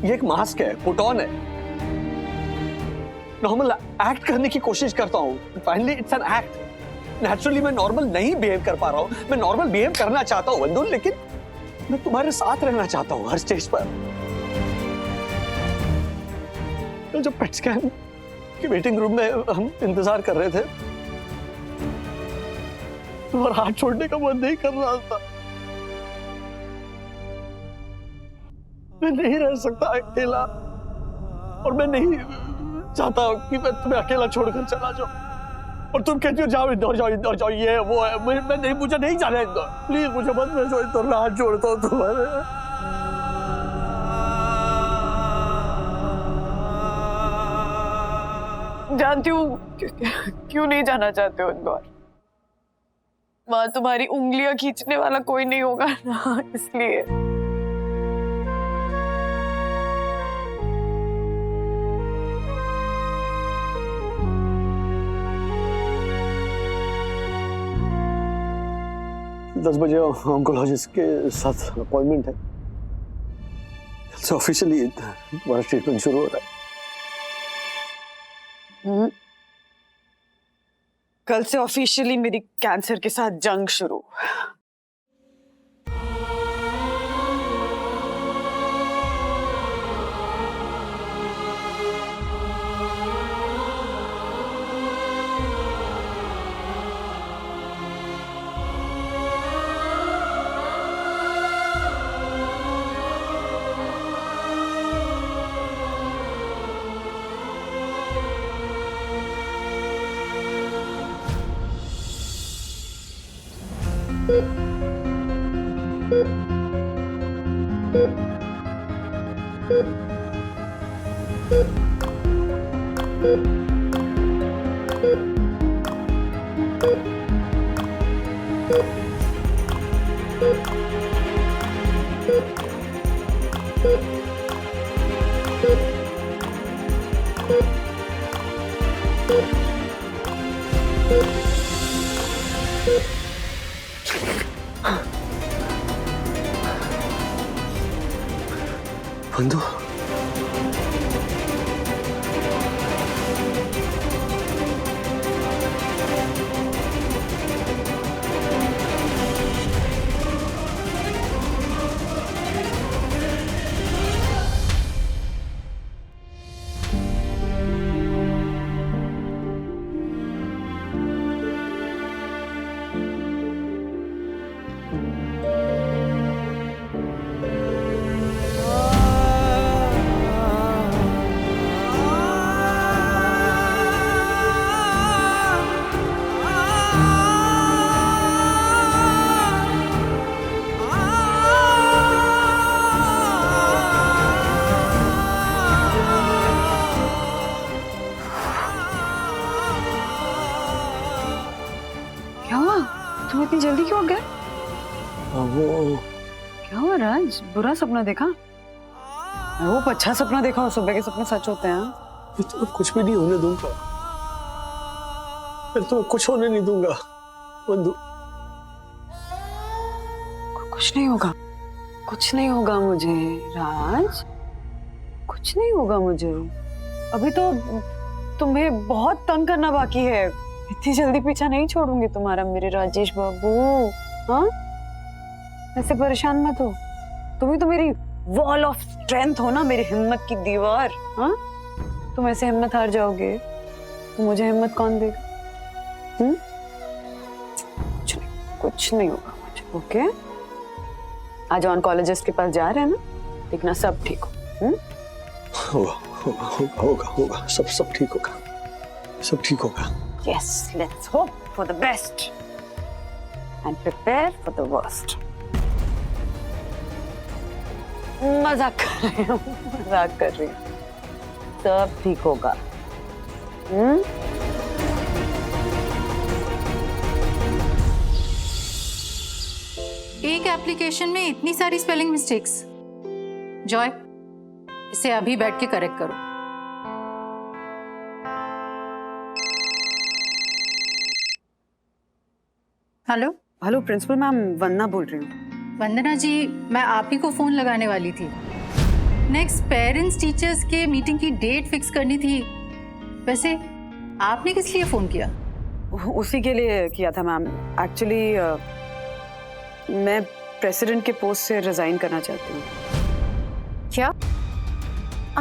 एक मास्क है, पुट ऑन है। नॉर्मल एक्ट करने की कोशिश करता हूं, finally it's an act. Naturally मैं नॉर्मल नहीं बिहेव कर पा रहा हूं। मैं नॉर्मल बिहेव करना चाहता हूं वंदुल, लेकिन मैं तुम्हारे साथ रहना चाहता हूं हर स्टेज पर। जब पेट स्कैन की वेटिंग रूम में हम इंतजार कर रहे थे, और हाथ छोड़ने का मन नहीं कर रहा था। मैं नहीं रह सकता अकेला, और मैं नहीं चाहता कि मैं तुम्हें अकेला छोड़कर चला जाऊं। और तुम कहती हो जाओ इंदौर, जाओ इंदौर, जाओ, ये है वो है। मैं नहीं, मुझे नहीं जाना इंदौर। प्लीज मुझे मत भेजो इंदौर, मैं हाथ जोड़ता हूं तुम्हारे। जानती हूँ क्यों नहीं जाना चाहते हो इंदौर। वहां तुम्हारी उंगलियां खींचने वाला कोई नहीं होगा ना, इसलिए। दस बजे ऑन्कोलॉजिस्ट के साथ अपॉइंटमेंट है, ऑफिशियली तुम्हारा ट्रीटमेंट शुरू हो रहा है। कल से ऑफिशियली मेरी कैंसर के साथ जंग शुरू। बंधु, तुम इतनी जल्दी क्यों गए? वो क्या हुआ राज? बुरा सपना देखा? वो अच्छा सपना देखा हो, सुबह के सपने सच होते हैं। तो कुछ भी नहीं होने दूंगा, मैं तो कुछ होने नहीं दूंगा बंधु। कुछ नहीं होगा, कुछ नहीं होगा मुझे राज, कुछ नहीं होगा मुझे। अभी तो तुम्हें बहुत तंग करना बाकी है। इतनी जल्दी पीछा नहीं छोड़ूंगी तुम्हारा मेरे राजेश बाबू। हाँ, ऐसे परेशान मत हो। तुम ही तो मेरी वॉल ऑफ स्ट्रेंथ हो ना, मेरी हिम्मत की दीवार। हाँ, तुम ऐसे हिम्मत हार जाओगे तो मुझे हिम्मत कौन देगा? कुछ नहीं होगा मुझे। ओके, आज ऑनकोलॉजिस्ट के पास जा रहे हैं ना, देखना सब ठीक हो। होगा होगा होगा होगा होगा, सब ठीक होगा, सब ठीक होगा। Yes, let's hope for the best and prepare for the worst. मजाक कर रही हूँ, मजाक कर रही हूँ। सब ठीक होगा। एक एप्लीकेशन में इतनी सारी स्पेलिंग मिस्टेक्स। जॉय, इसे अभी बैठ के करेक्ट करो। हेलो हेलो, प्रिंसिपल मैम वंदना बोल रही हूँ। वंदना जी, मैं आप ही को फोन लगाने वाली थी। नेक्स्ट पेरेंट्स टीचर्स के मीटिंग की डेट फिक्स करनी थी। वैसे आपने किस लिए फोन किया? उसी के लिए किया था मैम। एक्चुअली मैं प्रेसिडेंट के पोस्ट से रिजाइन करना चाहती हूँ। क्या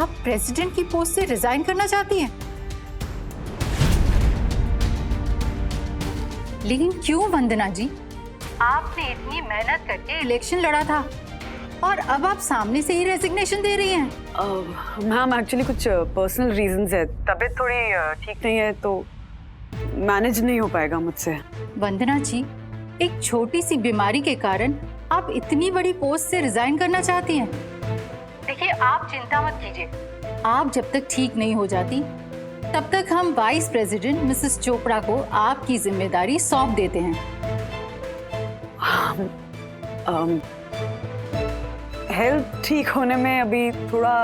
आप प्रेसिडेंट की पोस्ट से रिजाइन करना चाहती हैं? लेकिन क्यों वंदना जी? आपने इतनी मेहनत करके इलेक्शन लड़ा था और अब आप सामने से ही रेजिग्नेशन दे रही हैं। मैम एक्चुअली कुछ पर्सनल रीजंस है, तबीयत थोड़ी ठीक नहीं है तो मैनेज नहीं हो पाएगा मुझसे। वंदना जी, एक छोटी सी बीमारी के कारण आप इतनी बड़ी पोस्ट से रिजाइन करना चाहती हैं? देखिए, आप चिंता मत कीजिए। आप जब तक ठीक नहीं हो जाती तब तक हम वाइस प्रेसिडेंट मिसेस चोपड़ा को आपकी जिम्मेदारी सौंप देते हैं। हेल्थ ठीक होने में अभी थोड़ा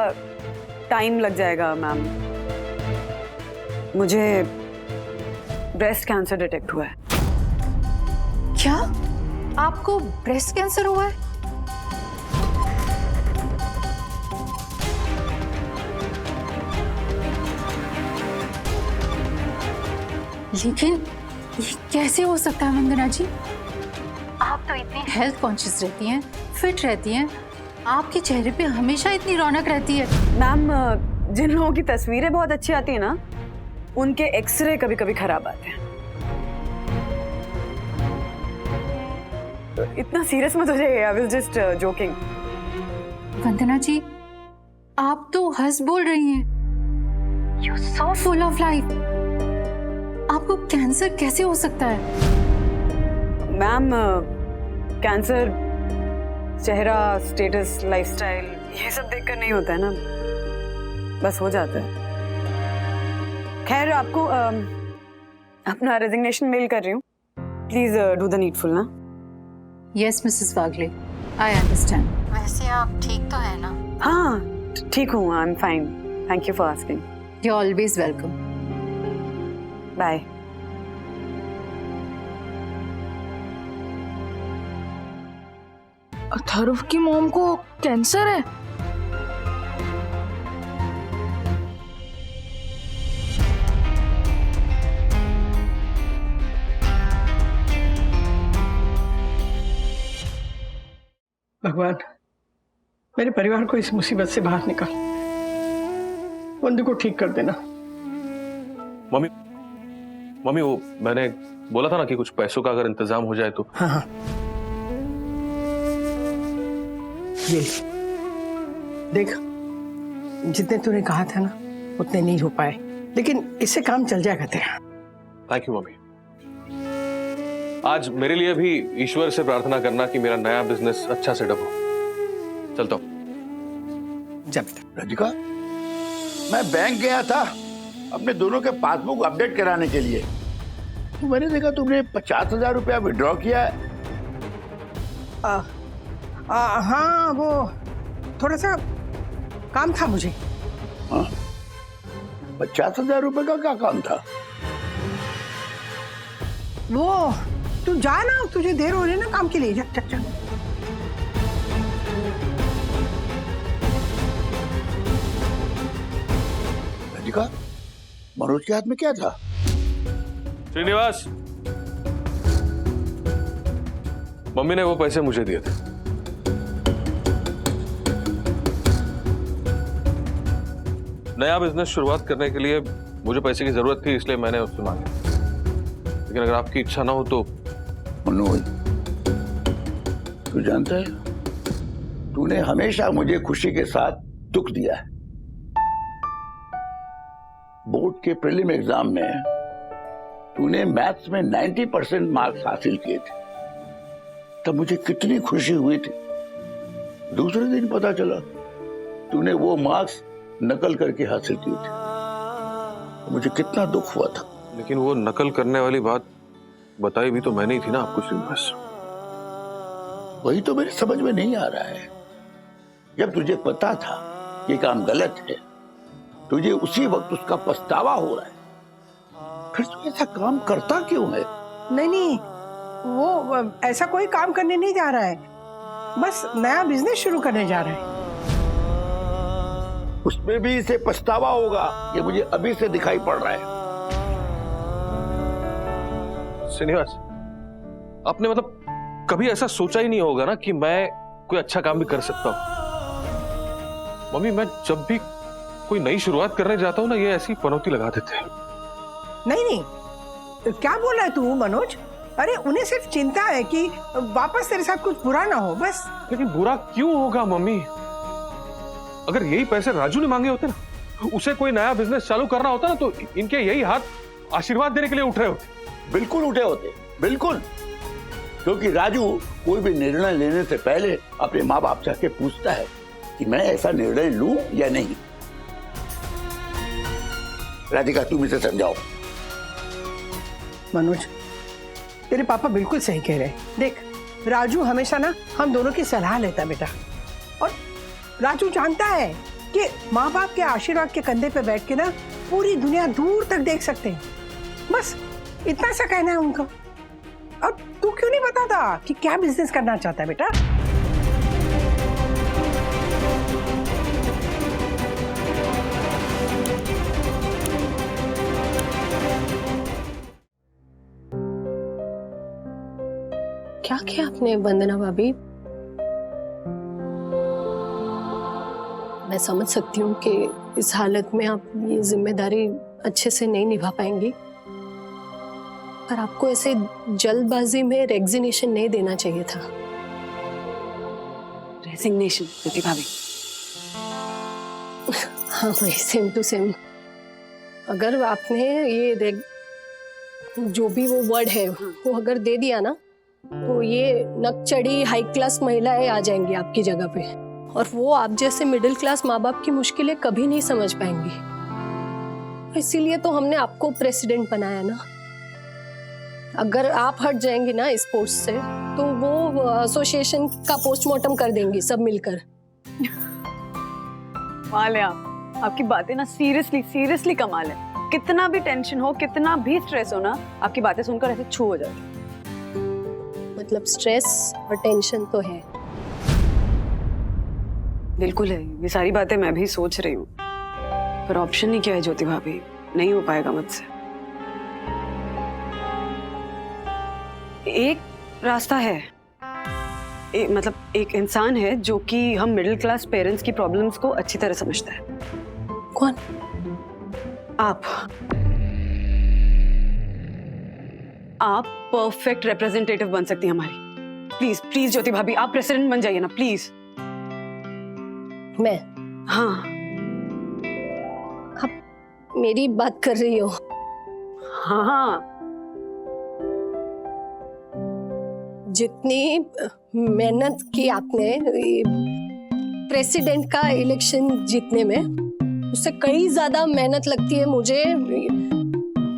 टाइम लग जाएगा मैम। मुझे ब्रेस्ट कैंसर डिटेक्ट हुआ है। क्या आपको ब्रेस्ट कैंसर हुआ है? लेकिन ये कैसे हो सकता है वंदना जी? आप तो इतनी हेल्थ कॉन्शियस रहती हैं, फिट रहती हैं, आपके चेहरे पे हमेशा इतनी रौनक रहती है। मैम, जिन लोगों की तस्वीरें बहुत अच्छी आती है ना, उनके एक्सरे कभी कभी खराब आते हैं। तो इतना सीरियस मत हो जाइए, आई वाज जस्ट जोकिंग। वंदना जी, आप तो हंस बोल रही हैं। You so full of life. आपको कैंसर कैसे हो सकता है? मैम, कैंसर चेहरा, स्टेटस, लाइफस्टाइल ये सब देखकर नहीं होता है ना, बस हो जाता है। खैर, आपको अपना रेजिग्नेशन मेल कर रही हूँ, प्लीज डू द नीडफुल ना। Yes Mrs Wagle, I understand. वैसे आप ठीक तो है ना? हाँ, ठीक हूँ, I am fine, thank you for asking. You always welcome. Bye. Atharva की मॉम को कैंसर है? भगवान, मेरे परिवार को इस मुसीबत से बाहर निकाल, वंदू को ठीक कर देना। मम्मी, मम्मी वो मैंने बोला था ना कि कुछ पैसों का अगर इंतजाम हो जाए तो। हाँ हाँ, ये देख, जितने तूने कहा था ना उतने नहीं हो पाए, लेकिन इससे काम चल जाएगा तेरा। Thank you mummy. आज मेरे लिए भी ईश्वर से प्रार्थना करना कि मेरा नया बिजनेस अच्छा सेटअप हो। चलता हूँ। जा बेटा। राधिका, मैं बैंक गया था अपने दोनों के पासबुक अपडेट कराने के लिए। मैंने देखा तुमने 50,000 रुपया विड्रॉ किया है। हाँ, वो थोड़ा सा काम था मुझे। हाँ, 50,000 रुपए का क्या काम था? वो तू जा ना, तुझे देर हो रही है ना काम के लिए। जा जा जा। राधिका, मनोज के हाथ में क्या था? श्रीनिवास, मम्मी ने वो पैसे मुझे दिए थे। नया बिजनेस शुरुआत करने के लिए मुझे पैसे की जरूरत थी, इसलिए मैंने उससे मांगे। लेकिन अगर आपकी इच्छा ना हो तो। मनोज, तू जानता है, तूने हमेशा मुझे खुशी के साथ दुख दिया है। बोर्ड के प्रीलिम एग्जाम में तूने मैथ्स में 90% मार्क्स हासिल किए थे, तब मुझे कितनी खुशी हुई थी। दूसरे दिन पता चला तूने वो मार्क्स नकल करके हासिल किए थे, मुझे कितना दुख हुआ था। लेकिन वो नकल करने वाली बात बताई भी तो मैंने ही थी ना आपको श्रीनिवास। वही तो मेरे समझ में नहीं आ रहा है। जब तुझे पता था ये काम गलत है, तुझे उसी वक्त उसका पछतावा हो रहा है, फिर तू ऐसा काम करता क्यों है? नहीं नहीं, वो ऐसा कोई काम करने नहीं जा रहा है, बस नया बिजनेस शुरू करने जा रहा है। उसमें भी इसे पछतावा होगा, ये मुझे अभी से दिखाई पड़ रहा है। श्रीनिवास, आपने मतलब कभी ऐसा सोचा ही नहीं होगा ना कि मैं कोई अच्छा काम भी कर सकता हूं। मम्मी, मैं जब भी कोई नई शुरुआत करने जाता हूं ना, ये ऐसी पनौती लगा देते हैं। नहीं नहीं, क्या बोल रहा है तू मनोज? अरे उन्हें सिर्फ चिंता है कि वापस तेरे साथ कुछ बुरा ना हो, बस। लेकिन बुरा क्यों होगा मम्मी? अगर यही पैसे राजू ने मांगे होते ना, उसे कोई नया बिजनेस चालू करना होता ना, तो इनके यही हाथ आशीर्वाद देने के लिए उठ रहे होते। बिल्कुल उठे होते, बिल्कुल। क्योंकि राजू कोई भी निर्णय लेने से पहले अपने माँ बाप से आके पूछता है कि मैं ऐसा निर्णय लूं या नहीं। राधिका, तुम इसे समझाओ। मनोज, तेरे पापा बिल्कुल सही कह रहे हैं। देख, राजू हमेशा ना हम दोनों की सलाह लेता बेटा, और राजू जानता है कि माँ बाप के आशीर्वाद के कंधे पे बैठ के ना पूरी दुनिया दूर तक देख सकते हैं। बस इतना सा कहना है उनका। अब तू क्यों नहीं बताता कि क्या बिजनेस करना चाहता है बेटा? क्या किया आपने वंदना भाभी? मैं समझ सकती हूँ कि इस हालत में आप ये जिम्मेदारी अच्छे से नहीं निभा पाएंगी, पर आपको ऐसे जल्दबाजी में रेजिग्नेशन नहीं देना चाहिए था। रेजिग्नेशन ज्योति भाभी? हाँ भाई, सेम टू सेम। अगर आपने ये जो भी वो वर्ड है वो अगर दे दिया ना, तो ये नकचढ़ी हाई क्लास महिलाएं आ जाएंगी आपकी जगह पे, और वो आप जैसे मिडिल क्लास माँ बाप की मुश्किलें कभी नहीं समझ पाएंगी। इसीलिए तो हमने आपको प्रेसिडेंट बनाया ना। अगर आप हट जाएंगे ना इस पोस्ट से, तो वो एसोसिएशन का पोस्टमार्टम कर देंगी सब मिलकर। कमाल है आप, आपकी बातें ना सीरियसली कमाल है। कितना भी टेंशन हो, कितना भी स्ट्रेस हो ना, आपकी बातें सुनकर ऐसे छू हो जाती। मतलब स्ट्रेस और टेंशन तो है। बिल्कुल है, ये सारी बातें मैं भी सोच रही हूँ, पर ऑप्शन नहीं क्या है ज्योति भाभी, नहीं हो पाएगा मुझसे। एक रास्ता है, मतलब एक इंसान है जो कि हम मिडिल क्लास पेरेंट्स की प्रॉब्लम्स को अच्छी तरह समझता है। कौन? आप परफेक्ट रिप्रेजेंटेटिव बन सकती हैं हमारी। प्लीज प्लीज ज्योति भाभी, आप प्रेसिडेंट बन जाइए ना प्लीज। मैं? हाँ। आप मेरी बात कर रही हो? हाँ। जितनी मेहनत की आपने प्रेसिडेंट का इलेक्शन जीतने में, उससे कई ज्यादा मेहनत लगती है मुझे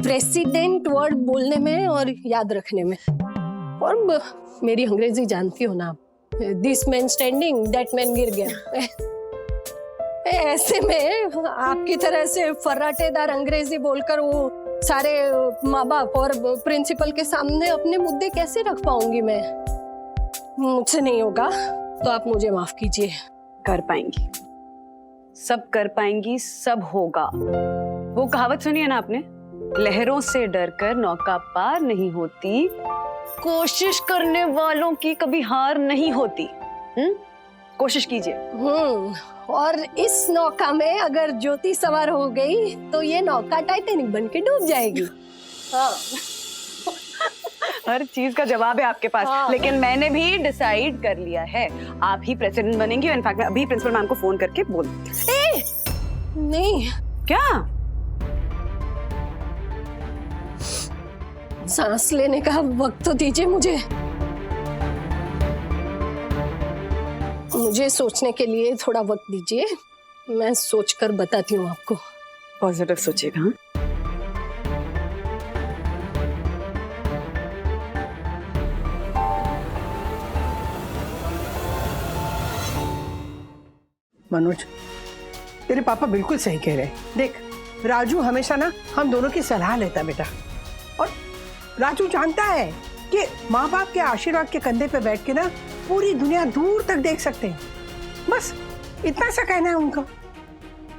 प्रेसिडेंट वर्ड बोलने में और याद रखने में। और मेरी अंग्रेजी जानती हो ना, this man standing that man गिर गया। ऐसे में आपकी तरह से फर्राटेदार अंग्रेजी बोलकर वो सारे माँ बाप और प्रिंसिपल के सामने अपने मुद्दे कैसे रख पाऊंगी मैं? मुझसे नहीं होगा, तो आप मुझे माफ कीजिए। कर पाएंगी, सब कर पाएंगी, सब होगा। वो कहावत सुनी है ना आपने, लहरों से डरकर नौका पार नहीं होती, कोशिश करने वालों की कभी हार नहीं होती। कोशिश कीजिए। और इस नौका में अगर ज्योति सवार हो गई तो ये नौका टाइटैनिक बन के डूब जाएगी। हाँ। हर चीज का जवाब है आपके पास। हाँ। लेकिन मैंने भी डिसाइड कर लिया है, आप ही प्रेसिडेंट बनेंगी। इनफैक्ट मैं अभी प्रिंसिपल मैम को फोन करके बोल नहीं। क्या? सांस लेने का वक्त तो दीजिए मुझे सोचने के लिए थोड़ा वक्त दीजिए। मैं सोचकर बताती हूँ आपको। पॉजिटिव सोचिएगा। मनोज, तेरे पापा बिल्कुल सही कह रहे हैं। देख, राजू हमेशा ना हम दोनों की सलाह लेता बेटा, और राजू जानता है कि माँ बाप के आशीर्वाद के कंधे पे बैठ के ना पूरी दुनिया दूर तक देख सकते हैं। बस इतना सा कहना है उनका।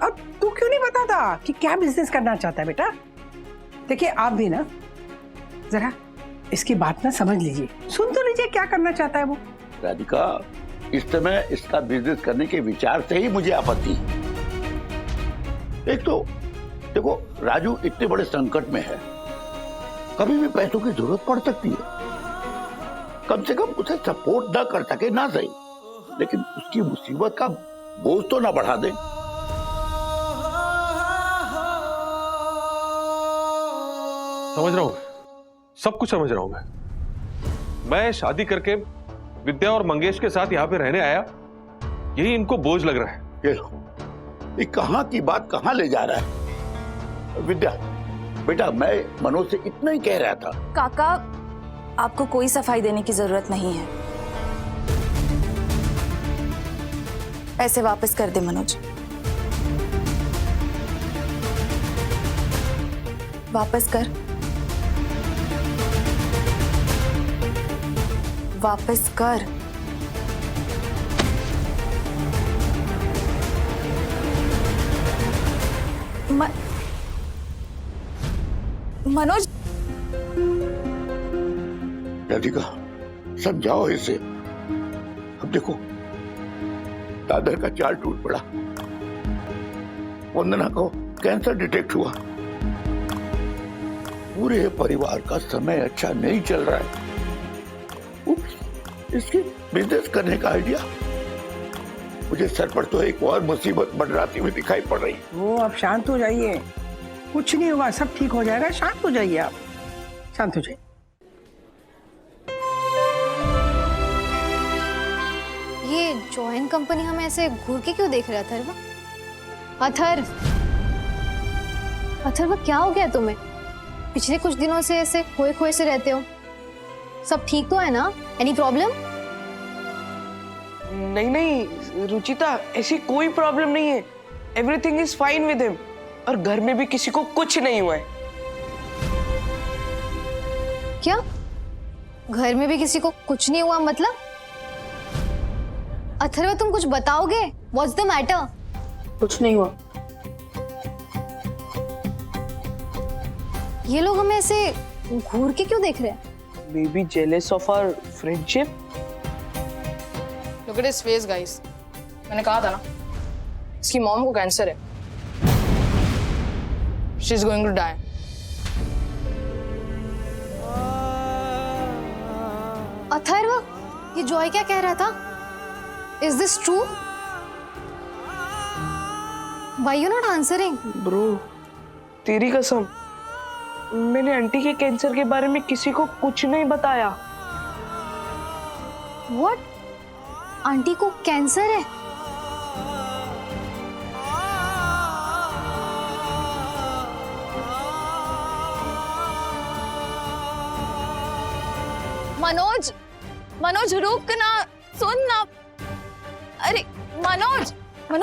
अब तू क्यों नहीं बताता कि क्या बिजनेस करना चाहता है बेटा? देखिए, आप भी ना जरा इसकी बात ना समझ लीजिए, सुन तो लीजिए क्या करना चाहता है वो। राधिका, इस समय इसका बिजनेस करने के विचार से ही मुझे आपत्ति है। एक तो देखो, राजू इतने बड़े संकट में है, कभी भी पैसों की जरूरत पड़ सकती है। कम से कम उसे सपोर्ट ना कर सके ना सही, लेकिन उसकी मुसीबत का बोझ तो ना बढ़ा दे। समझ रहा हूं, सब कुछ समझ रहा हूं। मैं शादी करके विद्या और मंगेश के साथ यहाँ पे रहने आया, यही इनको बोझ लग रहा है। ये कहां की बात कहां ले जा रहा है? विद्या बेटा, मैं मनोज से इतना ही कह रहा था। काका, आपको कोई सफाई देने की जरूरत नहीं है। पैसे वापस कर दे मनोज, वापस कर, वापस कर। मनोज। राधिका, समझाओ इसे। अब देखो, दादर का चाल टूट पड़ा, वंदना को कैंसर डिटेक्ट हुआ, पूरे परिवार का समय अच्छा नहीं चल रहा है। इसकी बिजनेस करने का आइडिया, मुझे सर पर तो एक और मुसीबत मंडराती हुई दिखाई पड़ रही। वो आप शांत हो जाइए, कुछ नहीं होगा, सब ठीक हो जाएगा। शांत हो जाइए, आप शांत हो जाइए। ये जॉइंट कंपनी हमें ऐसे घूर के क्यों देख रहा था? अथर्व, क्या हो गया तुम्हें? पिछले कुछ दिनों से ऐसे खोए खोए से रहते हो। सब ठीक तो है ना? Any problem? नहीं रुचिता, ऐसी कोई प्रॉब्लम नहीं है। Everything is fine with him. और घर में भी किसी को कुछ नहीं हुआ है। क्या? घर में भी किसी को कुछ नहीं हुआ मतलब? अथर्व, तुम कुछ बताओगे? What's the matter? कुछ नहीं हुआ। ये लोग हमें ऐसे घूर के क्यों देख रहे हैं? Maybe jealous of our friendship? Look at his face, guys. मैंने कहा था ना, इसकी मॉम को कैंसर है। She's going to die. Atharva, ये जॉय क्या कह रहा था? Is this true? Why you not answering? Bro, तेरी कसम, मैंने आंटी के कैंसर के बारे में किसी को कुछ नहीं बताया। What? आंटी को कैंसर है? मनोज रुक ना, सुन ना। अरे मनोज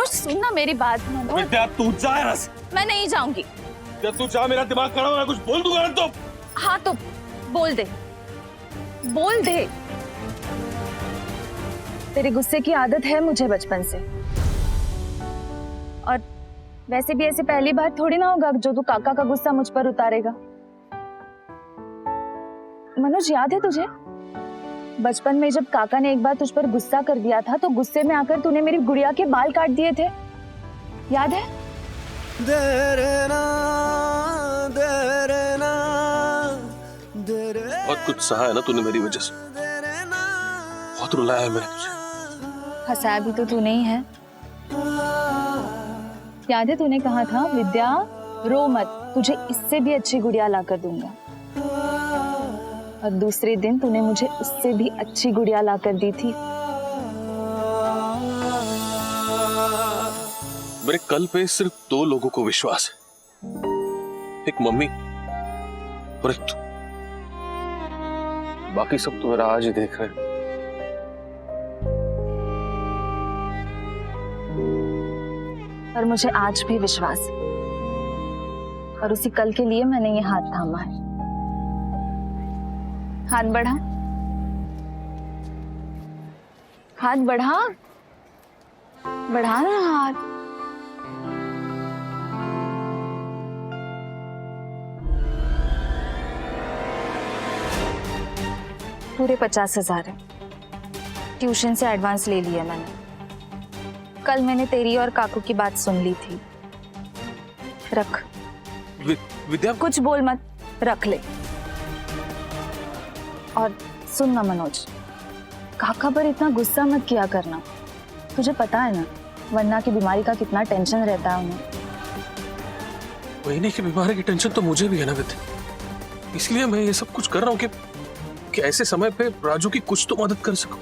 सुन ना मेरी बात। मनोज, विद्या तू जा यहाँ से। मैं नहीं जाऊंगी। जब तू जा, मेरा दिमाग खराब हो रहा है, कुछ बोल दूंगा तो। हाँ तो बोल दे। तेरे गुस्से की आदत है मुझे बचपन से, और वैसे भी ऐसे पहली बार थोड़ी ना होगा जो तू काका का गुस्सा मुझ पर उतारेगा। मनोज, याद है तुझे बचपन में जब काका ने एक बार तुझ पर गुस्सा कर दिया था तो गुस्से में आकर तूने मेरी गुड़िया के बाल काट दिए थे, याद है? बहुत कुछ सहा है ना तूने मेरी वजह से, बहुत रुलाया है मैंने तुझे। हंसाया भी तो तूने ही है। याद है तूने कहा था विद्या रो मत, तुझे इससे भी अच्छी गुड़िया ला कर दूंगा, और दूसरे दिन तूने मुझे उससे भी अच्छी गुड़िया ला कर दी थी। मेरे कल पे सिर्फ 2 लोगों को विश्वास है, एक मम्मी और एक तू। बाकी सब तो मेरा आज ही देख रहे हैं। पर मुझे आज भी विश्वास है, और उसी कल के लिए मैंने ये हाथ थामा है। हाथ बढ़ा, हाथ बढ़ा, बढ़ा ना हाथ। पूरे 50,000 है, ट्यूशन से एडवांस ले लिया मैंने। कल मैंने तेरी और काकू की बात सुन ली थी। रख। विद्या, कुछ बोल मत, रख ले। और सुन ना मनोज, काका पर इतना गुस्सा मत किया करना। तुझे पता है ना वन्ना की बीमारी का कितना टेंशन रहता है उन्हें। वही की बीमारी की टेंशन तो मुझे भी है ना विद्या, इसलिए मैं ये सब कुछ कर रहा हूँ कि ऐसे समय पे राजू की कुछ तो मदद कर सकूं।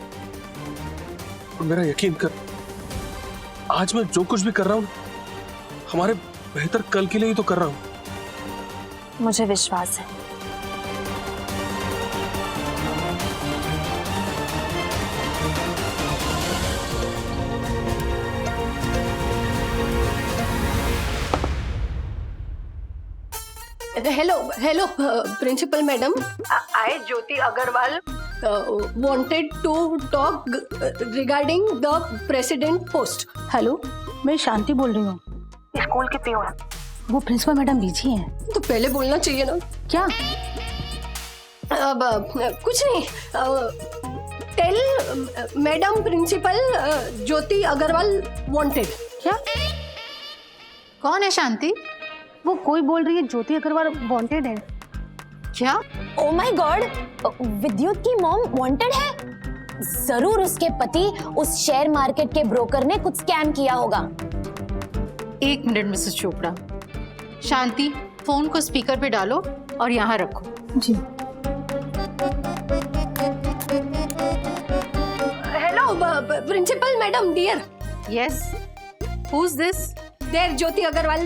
और मेरा यकीन कर, आज मैं जो कुछ भी कर रहा हूँ हमारे बेहतर कल के लिए ही तो कर रहा हूँ। मुझे विश्वास है। Hello principal madam, I Jyoti Agarwal wanted to talk regarding the president post. Hello, मैं शांति बोल रही हूँ, स्कूल की पीओ। वो प्रिंसिपल मैडम बिजी हैं। तो पहले बोलना चाहिए ना। क्या? अब कुछ नहीं, टेल मैडम प्रिंसिपल ज्योति अग्रवाल वांटेड। क्या? कौन है शांति? वो कोई बोल रही है ज्योति अग्रवाल वांटेड है। क्या? ओ माय गॉड, विद्युत की मॉम वांटेड है। जरूर उसके पति उस शेयर मार्केट के ब्रोकर ने कुछ स्कैम किया होगा। 1 minute Mrs Chopra. Shanti, phone को स्पीकर पे डालो और यहाँ रखो। जी। Hello principal madam dear. Yes, who is this? There Jyoti Agarwal.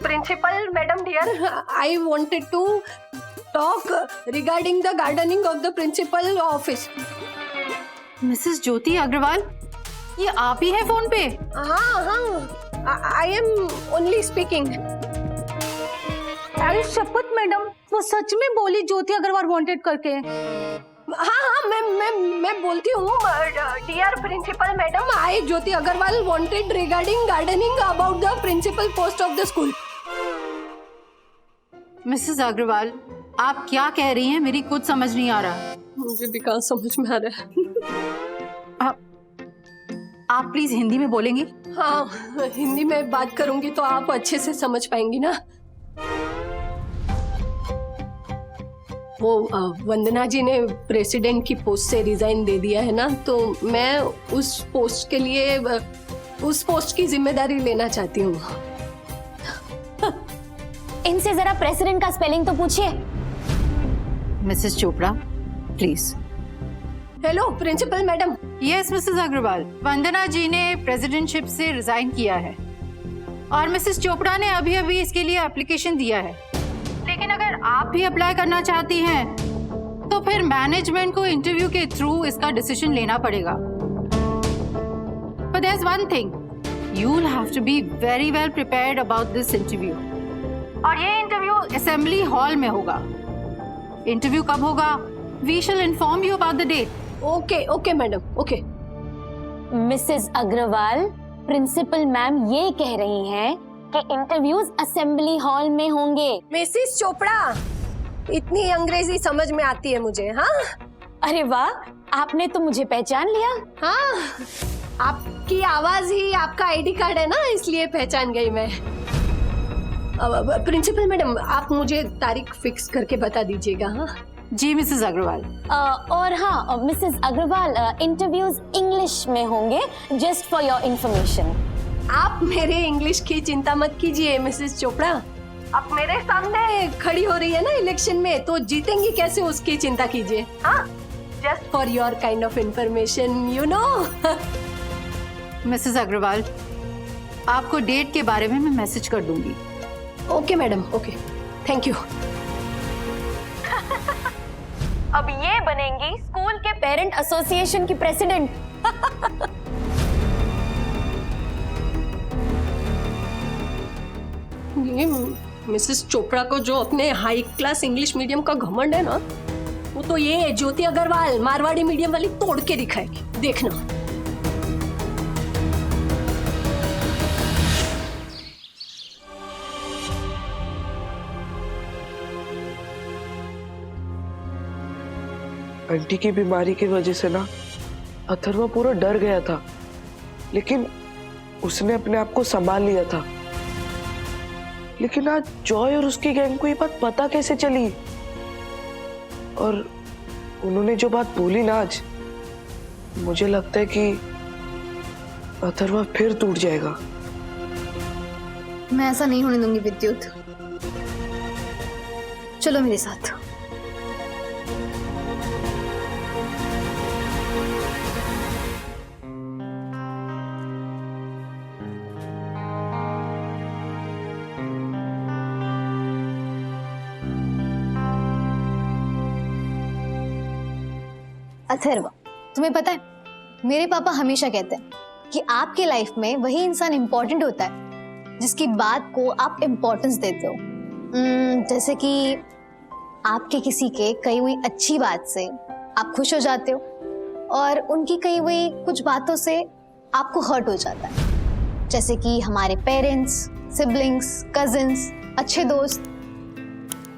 Principal madam dear, I wanted to talk regarding the gardening of the principal office. Mrs Jyoti Agarwal, ये आप ही हैं फोन पे? हाँ, आई एम ओनली स्पीकिंग। अरे शपथ मैडम, वो सच में बोली ज्योति अग्रवाल वांटेड करके। हाँ, मैं बोलती हूँ dear principal madam, I Jyoti Agarwal wanted regarding gardening about the principal post of the school. Mrs Agarwal, आप क्या कह रही हैं? मेरी कुछ समझ नहीं आ रहा। मुझे भी कहाँ समझ में आ रहा है। आप प्लीज हिंदी में बोलेंगी? हाँ, हिंदी में बात करूंगी तो आप अच्छे से समझ पाएंगी ना। वो वंदना जी ने प्रेसिडेंट की पोस्ट से रिजाइन दे दिया है ना, तो मैं उस पोस्ट के लिए उस पोस्ट की जिम्मेदारी लेना चाहती हूँ। इनसे जरा प्रेसिडेंट का स्पेलिंग तो पूछिए। Mrs Chopra please. Hello principal madam. Yes Mrs Agarwal, Vandana ji ने प्रेसिडेंटशिप से रिजाइन किया है और मिसेस चोपड़ा ने अभी अभी इसके लिए एप्लीकेशन दिया है। लेकिन अगर आप भी अप्लाई करना चाहती हैं तो फिर मैनेजमेंट को इंटरव्यू के थ्रू इसका डिसीजन लेना पड़ेगा। But there's one thing, you'll have to be very well prepared about this interview. और ये इंटरव्यू असेंबली हॉल में होगा। इंटरव्यू कब होगा? We shall inform you about the date. Okay madam, okay. Mrs Agarwal, principal ma'am ये कह रही हैं कि इंटरव्यूज असेंबली हॉल में होंगे। मिसेस चोपड़ा, इतनी अंग्रेजी समझ में आती है मुझे। हाँ, अरे वाह, आपने तो मुझे पहचान लिया। हाँ, आपकी आवाज ही आपका आईडी कार्ड है ना, इसलिए पहचान गई मैं। प्रिंसिपल मैडम, आप मुझे तारीख फिक्स करके बता दीजिएगा। हाँ जी मिसेस अग्रवाल। और हाँ मिसेस अग्रवाल, इंटरव्यूज इंग्लिश में होंगे, जस्ट फॉर योर इंफॉर्मेशन। आप मेरे इंग्लिश की चिंता मत कीजिए मिसेस चोपड़ा। आप मेरे सामने खड़ी हो रही है ना इलेक्शन में, तो जीतेंगी कैसे उसकी चिंता कीजिए। हाँ, just for your kind of information, you know. Mrs Agarwal, आपको डेट के बारे में मैं मैसेज कर दूंगी। Okay madam, okay, thank you. अब ये बनेंगी स्कूल के पेरेंट एसोसिएशन की प्रेसिडेंट। ये मिसेस चोपड़ा को जो अपने हाई क्लास इंग्लिश मीडियम का घमंड है ना, वो तो ये ज्योति अग्रवाल मारवाड़ी मीडियम वाली तोड़ के दिखाएगी, देखना। आंटी की बीमारी की वजह से ना अथर्वा पूरा डर गया था, लेकिन उसने अपने आप को संभाल लिया था। लेकिन आज जॉय और उसकी गैंग को ये बात पता कैसे चली? और उन्होंने जो बात बोली ना आज, मुझे लगता है कि अथर्वा फिर टूट जाएगा। मैं ऐसा नहीं होने दूंगी विद्युत। चलो मेरे साथ। अथर्वा, तुम्हें पता है मेरे पापा हमेशा कहते हैं कि आपके लाइफ में वही इंसान इम्पोर्टेंट होता है जिसकी बात को आप इम्पोर्टेंस देते हो। जैसे कि आपके किसी के कही हुई अच्छी बात से आप खुश हो जाते हो और उनकी कही हुई कुछ बातों से आपको हर्ट हो जाता है। जैसे कि हमारे पेरेंट्स, सिबलिंग्स, कजिन्स, अच्छे दोस्त।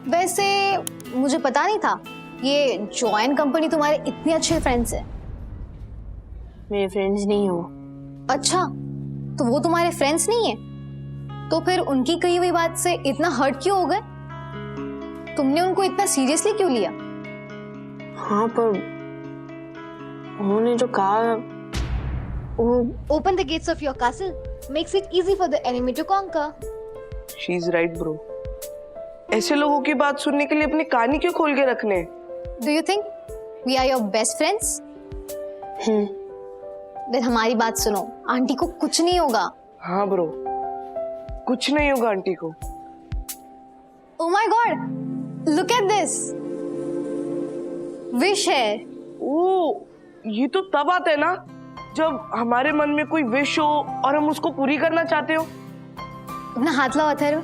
वैसे मुझे पता नहीं था ये जॉइन कंपनी तुम्हारे इतने अच्छे फ्रेंड्स हैं? मेरे फ्रेंड्स नहीं हो। अच्छा, तो वो तुम्हारे फ्रेंड्स नहीं है? तो फिर उनकी कही हुई बात से इतना हर्ट क्यों हो गए? तुमने उनको इतना सीरियसली क्यों लिया? हाँ, पर उन्होंने जो कहा वो Open the gates of your castle makes it easy for the enemy to conquer. She is right bro. ऐसे लोगों की बात सुनने के लिए अपनी कहानी क्यों खोल के रखने? Do you think we are your best friends? Then हमारी बात सुनो, आंटी को कुछ नहीं होगा। हाँ ब्रो, कुछ नहीं होगा आंटी को। Oh my God, look at this. Wish है। ओ, ये तो तब आता है ना जब हमारे मन में कोई विश हो और हम उसको पूरी करना चाहते हो। अपना हाथ लाओ अथर्व।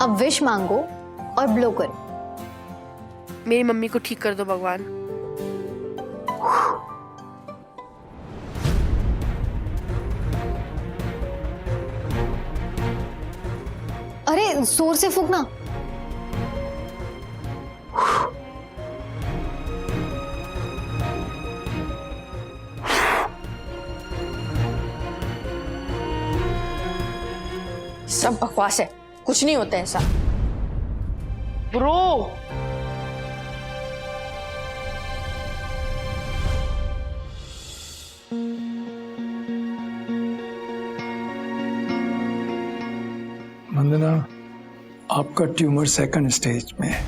अब विश मांगो और ब्लो करो। मेरी मम्मी को ठीक कर दो भगवान। अरे जोर से फूकना। सब बकवास है, कुछ नहीं होता ऐसा। ब्रो, वंदना, आपका ट्यूमर सेकंड स्टेज में है।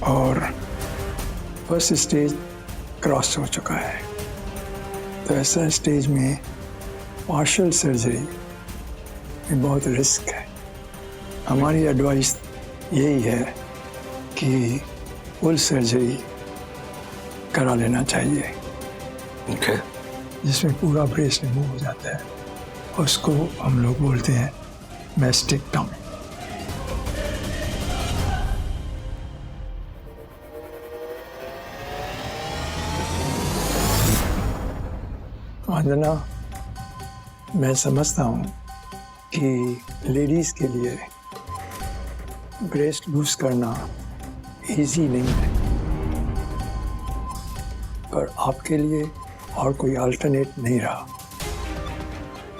और फर्स्ट स्टेज क्रॉस हो चुका है, तो ऐसा स्टेज में पार्शियल सर्जरी में बहुत रिस्क है। हमारी एडवाइस यही है कि फुल सर्जरी करा लेना चाहिए। Okay. जिसमें पूरा ब्रेस्ट रिमूव हो जाता है, उसको हम लोग बोलते हैं मैस्टेक्टॉमी। वंदना, मैं समझता हूँ कि लेडीज के लिए ब्रेस्ट लूज करना इजी नहीं है, पर आपके लिए और कोई अल्टरनेट नहीं रहा।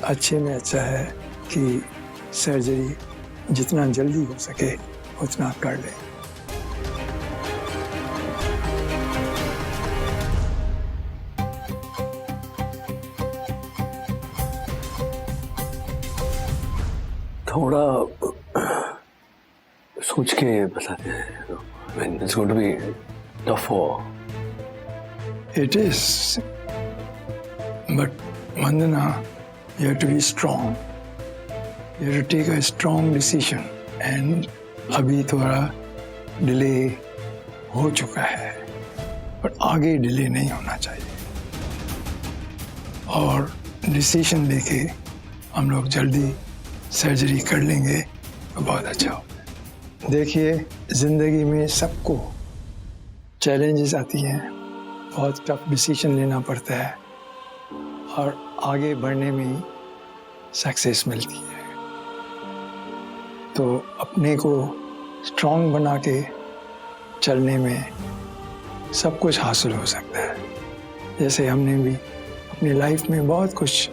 अच्छे में अच्छा है कि सर्जरी जितना जल्दी हो सके उतना कर लें। थोड़ा सोच के बताते हैं। It's going to be tough for. It is, but Vandana, you have to be strong. You have to take a strong decision. And अभी थोड़ा डिले हो चुका है, पर आगे डिले नहीं होना चाहिए। और डिसीजन लेके हम लोग जल्दी सर्जरी कर लेंगे तो बहुत अच्छा होगा। देखिए, जिंदगी में सबको चैलेंजेस आती हैं, बहुत टफ डिसीजन लेना पड़ता है और आगे बढ़ने में ही सक्सेस मिलती है। तो अपने को स्ट्रांग बना के चलने में सब कुछ हासिल हो सकता है। जैसे हमने भी अपनी लाइफ में बहुत कुछ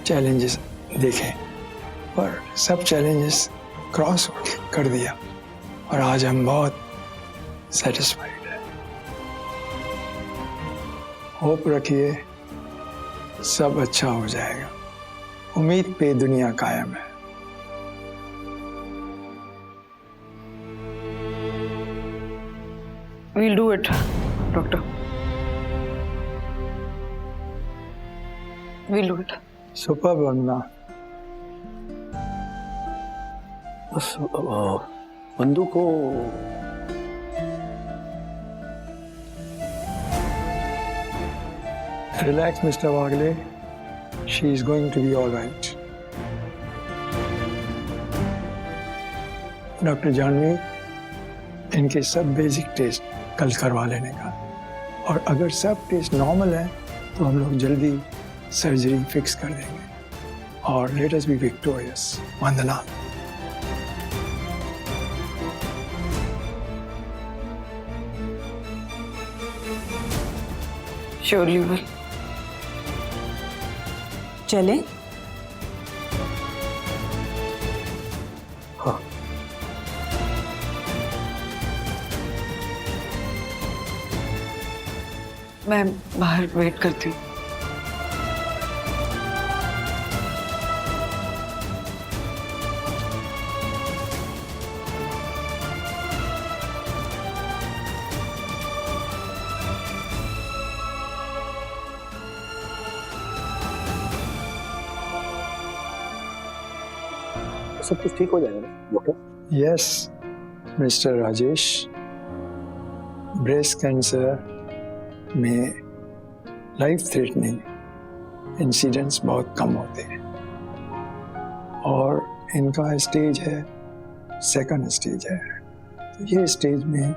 चैलेंजेस देखे, पर सब चैलेंजेस क्रॉस कर दिया और आज हम बहुत सेटिस्फाइड हैं। होप रखिए, सब अच्छा हो जाएगा। उम्मीद पे दुनिया कायम है। We'll do it, doctor. We'll do it. Super Vandana. बस बंदू को relax mister Wagle, she is going to be all right. Doctor Janhavi, इनके सब बेसिक टेस्ट कल करवा लेने का। और अगर सब टेस्ट नॉर्मल है तो हम लोग जल्दी सर्जरी फिक्स कर देंगे और let us B victorious. Vandana. Surely will. चले? हाँ। मैं बाहर वेट करती हूँ। सब कुछ ठीक हो जाएगा ना doctor? Yes mister Rajesh, breast cancer में लाइफ थ्रेटनिंग इंसिडेंट्स बहुत कम होते हैं और इनका स्टेज है सेकंड स्टेज है। तो ये स्टेज में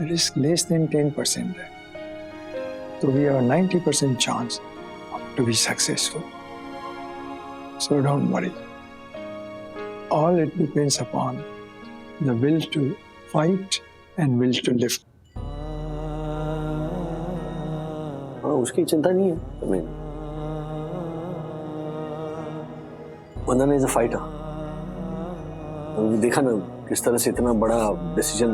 रिस्क लेस देन 10% है, तो we have 90% chance to be successful. So don't worry, all it depends upon the will to fight and will to live. हाँ, उसकी चिंता नहीं है हमें। वंदना इज अ फाइटर। देखा ना किस तरह से इतना बड़ा डिसीजन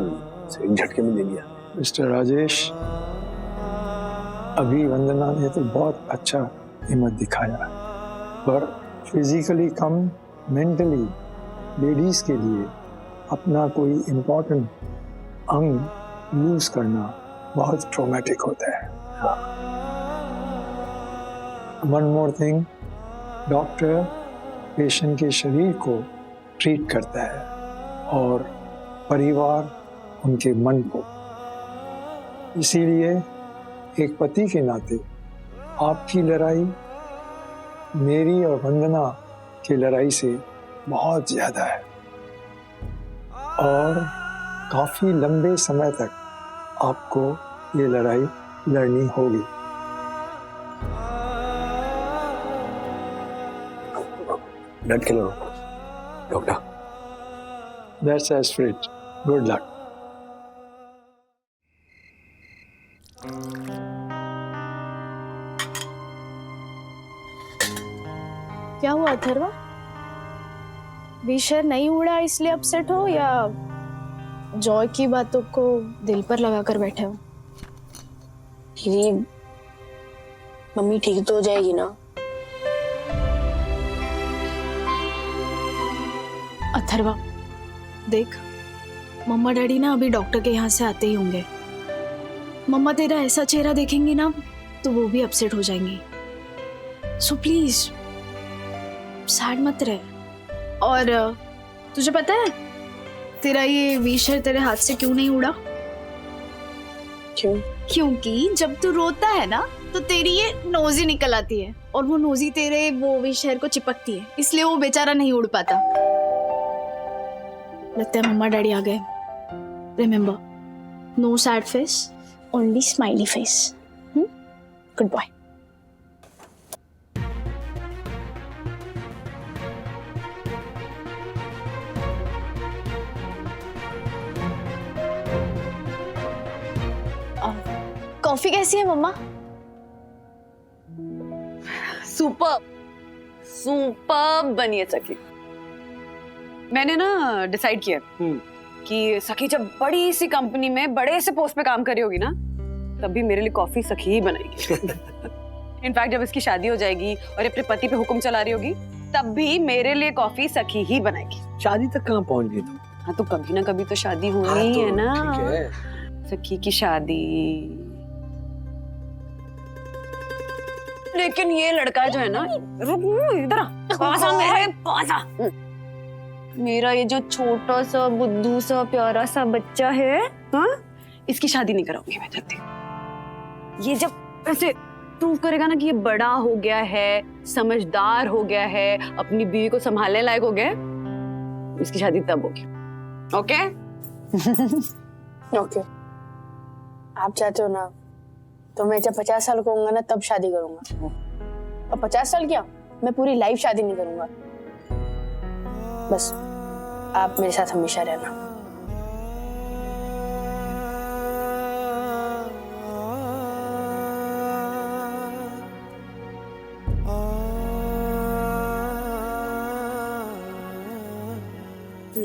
एक झटके में ले लिया। मिस्टर राजेश, अभी वंदना ने तो बहुत अच्छा हिम्मत दिखाया, पर फिजिकली कम मेंटली लेडीज के लिए अपना कोई इम्पोर्टेंट अंग लूज करना बहुत ट्रॉमेटिक होता है। One more thing, doctor patient के शरीर को ट्रीट करता है और परिवार उनके मन को। इसीलिए एक पति के नाते आपकी लड़ाई मेरी और वंदना की लड़ाई से बहुत ज्यादा है और काफी लंबे समय तक आपको ये लड़ाई लड़नी होगी। डट के लड़ो doctor. That's our spirit. Good luck. क्या हुआ अथर्वा? विशर नहीं उड़ा इसलिए अपसेट हो या जॉय की बातों को दिल पर लगा कर बैठे हो? दीदी, मम्मी ठीक तो हो जाएगी ना? अथर्वा देख, मम्मा डैडी ना अभी डॉक्टर के यहाँ से आते ही होंगे। मम्मा तेरा ऐसा चेहरा देखेंगी ना तो वो भी अपसेट हो जाएंगी। सो प्लीज सैड मत रहे। और तुझे पता है तेरा ये विशर तेरे हाथ से क्यों नहीं उड़ा? क्यों? क्योंकि जब तू रोता है ना तो तेरी ये नोजी निकल आती है और वो नोजी तेरे वो विशर को चिपकती है, इसलिए वो बेचारा नहीं उड़ पाता। लगता है मम्मा डैडी आ गए। Remember, no sad face, only smiley face. Good boy. Coffee कैसी है मम्मा? सुपर सुपर बनी है सखी। मैंने ना डिसाइड किया कि सखी जब बड़ी सी कंपनी में बड़े से पोस्ट पे काम कर रही होगी ना, तब भी मेरे लिए कॉफी सखी ही बनाएगी। इनफैक्ट जब इसकी शादी हो जाएगी और अपने पति पे हुक्म चला रही होगी, तब भी मेरे लिए कॉफी सखी ही बनाएगी। शादी तक कहाँ पहुंच गई तुम? हाँ तो कभी ना कभी तो शादी होनी ही है ना। सखी की शादी। लेकिन ये लड़का जो है ना, इधर आ मेरे पास आ। मेरा ये जो छोटा सा बुद्धू सा प्यारा सा बच्चा है, हाँ, इसकी शादी नहीं कराऊंगी मैं जल्दी। ये जब ऐसे प्रूव करेगा ना कि ये बड़ा हो गया है, समझदार हो गया है, अपनी बीवी को संभालने लायक हो गया, इसकी शादी तब होगी। ओके? ओके। आप चाहते हो ना तो मैं जब 50 साल का होऊंगा ना तब शादी करूंगा। और 50 साल क्या, मैं पूरी लाइफ शादी नहीं करूंगा। बस आप मेरे साथ हमेशा रहना।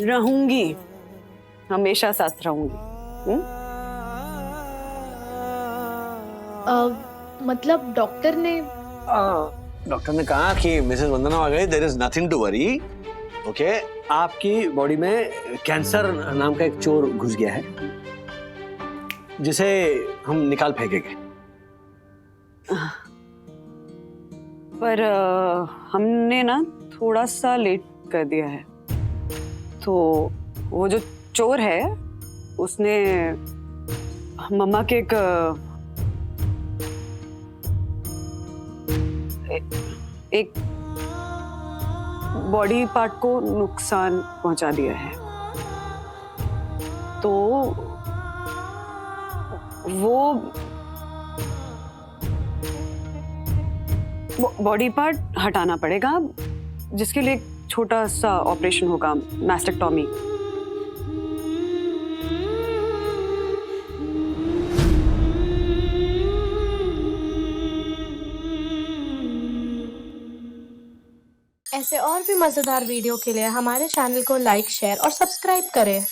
रहूंगी, हमेशा साथ रहूंगी। मतलब डॉक्टर ने डॉक्टर ने कहा कि मिसेस वंदना आ गई, there is nothing to worry. Okay, आपकी बॉडी में कैंसर नाम का एक चोर घुस गया है जिसे हम निकाल फेंकेंगे। पर हमने ना थोड़ा सा लेट कर दिया है, तो वो जो चोर है उसने मम्मा के एक बॉडी पार्ट को नुकसान पहुंचा दिया है। तो वो बॉडी पार्ट हटाना पड़ेगा, जिसके लिए एक छोटा सा ऑपरेशन होगा, मैस्टेक्टॉमी। ऐसे और भी मजेदार वीडियो के लिए हमारे चैनल को लाइक, शेयर और सब्सक्राइब करें।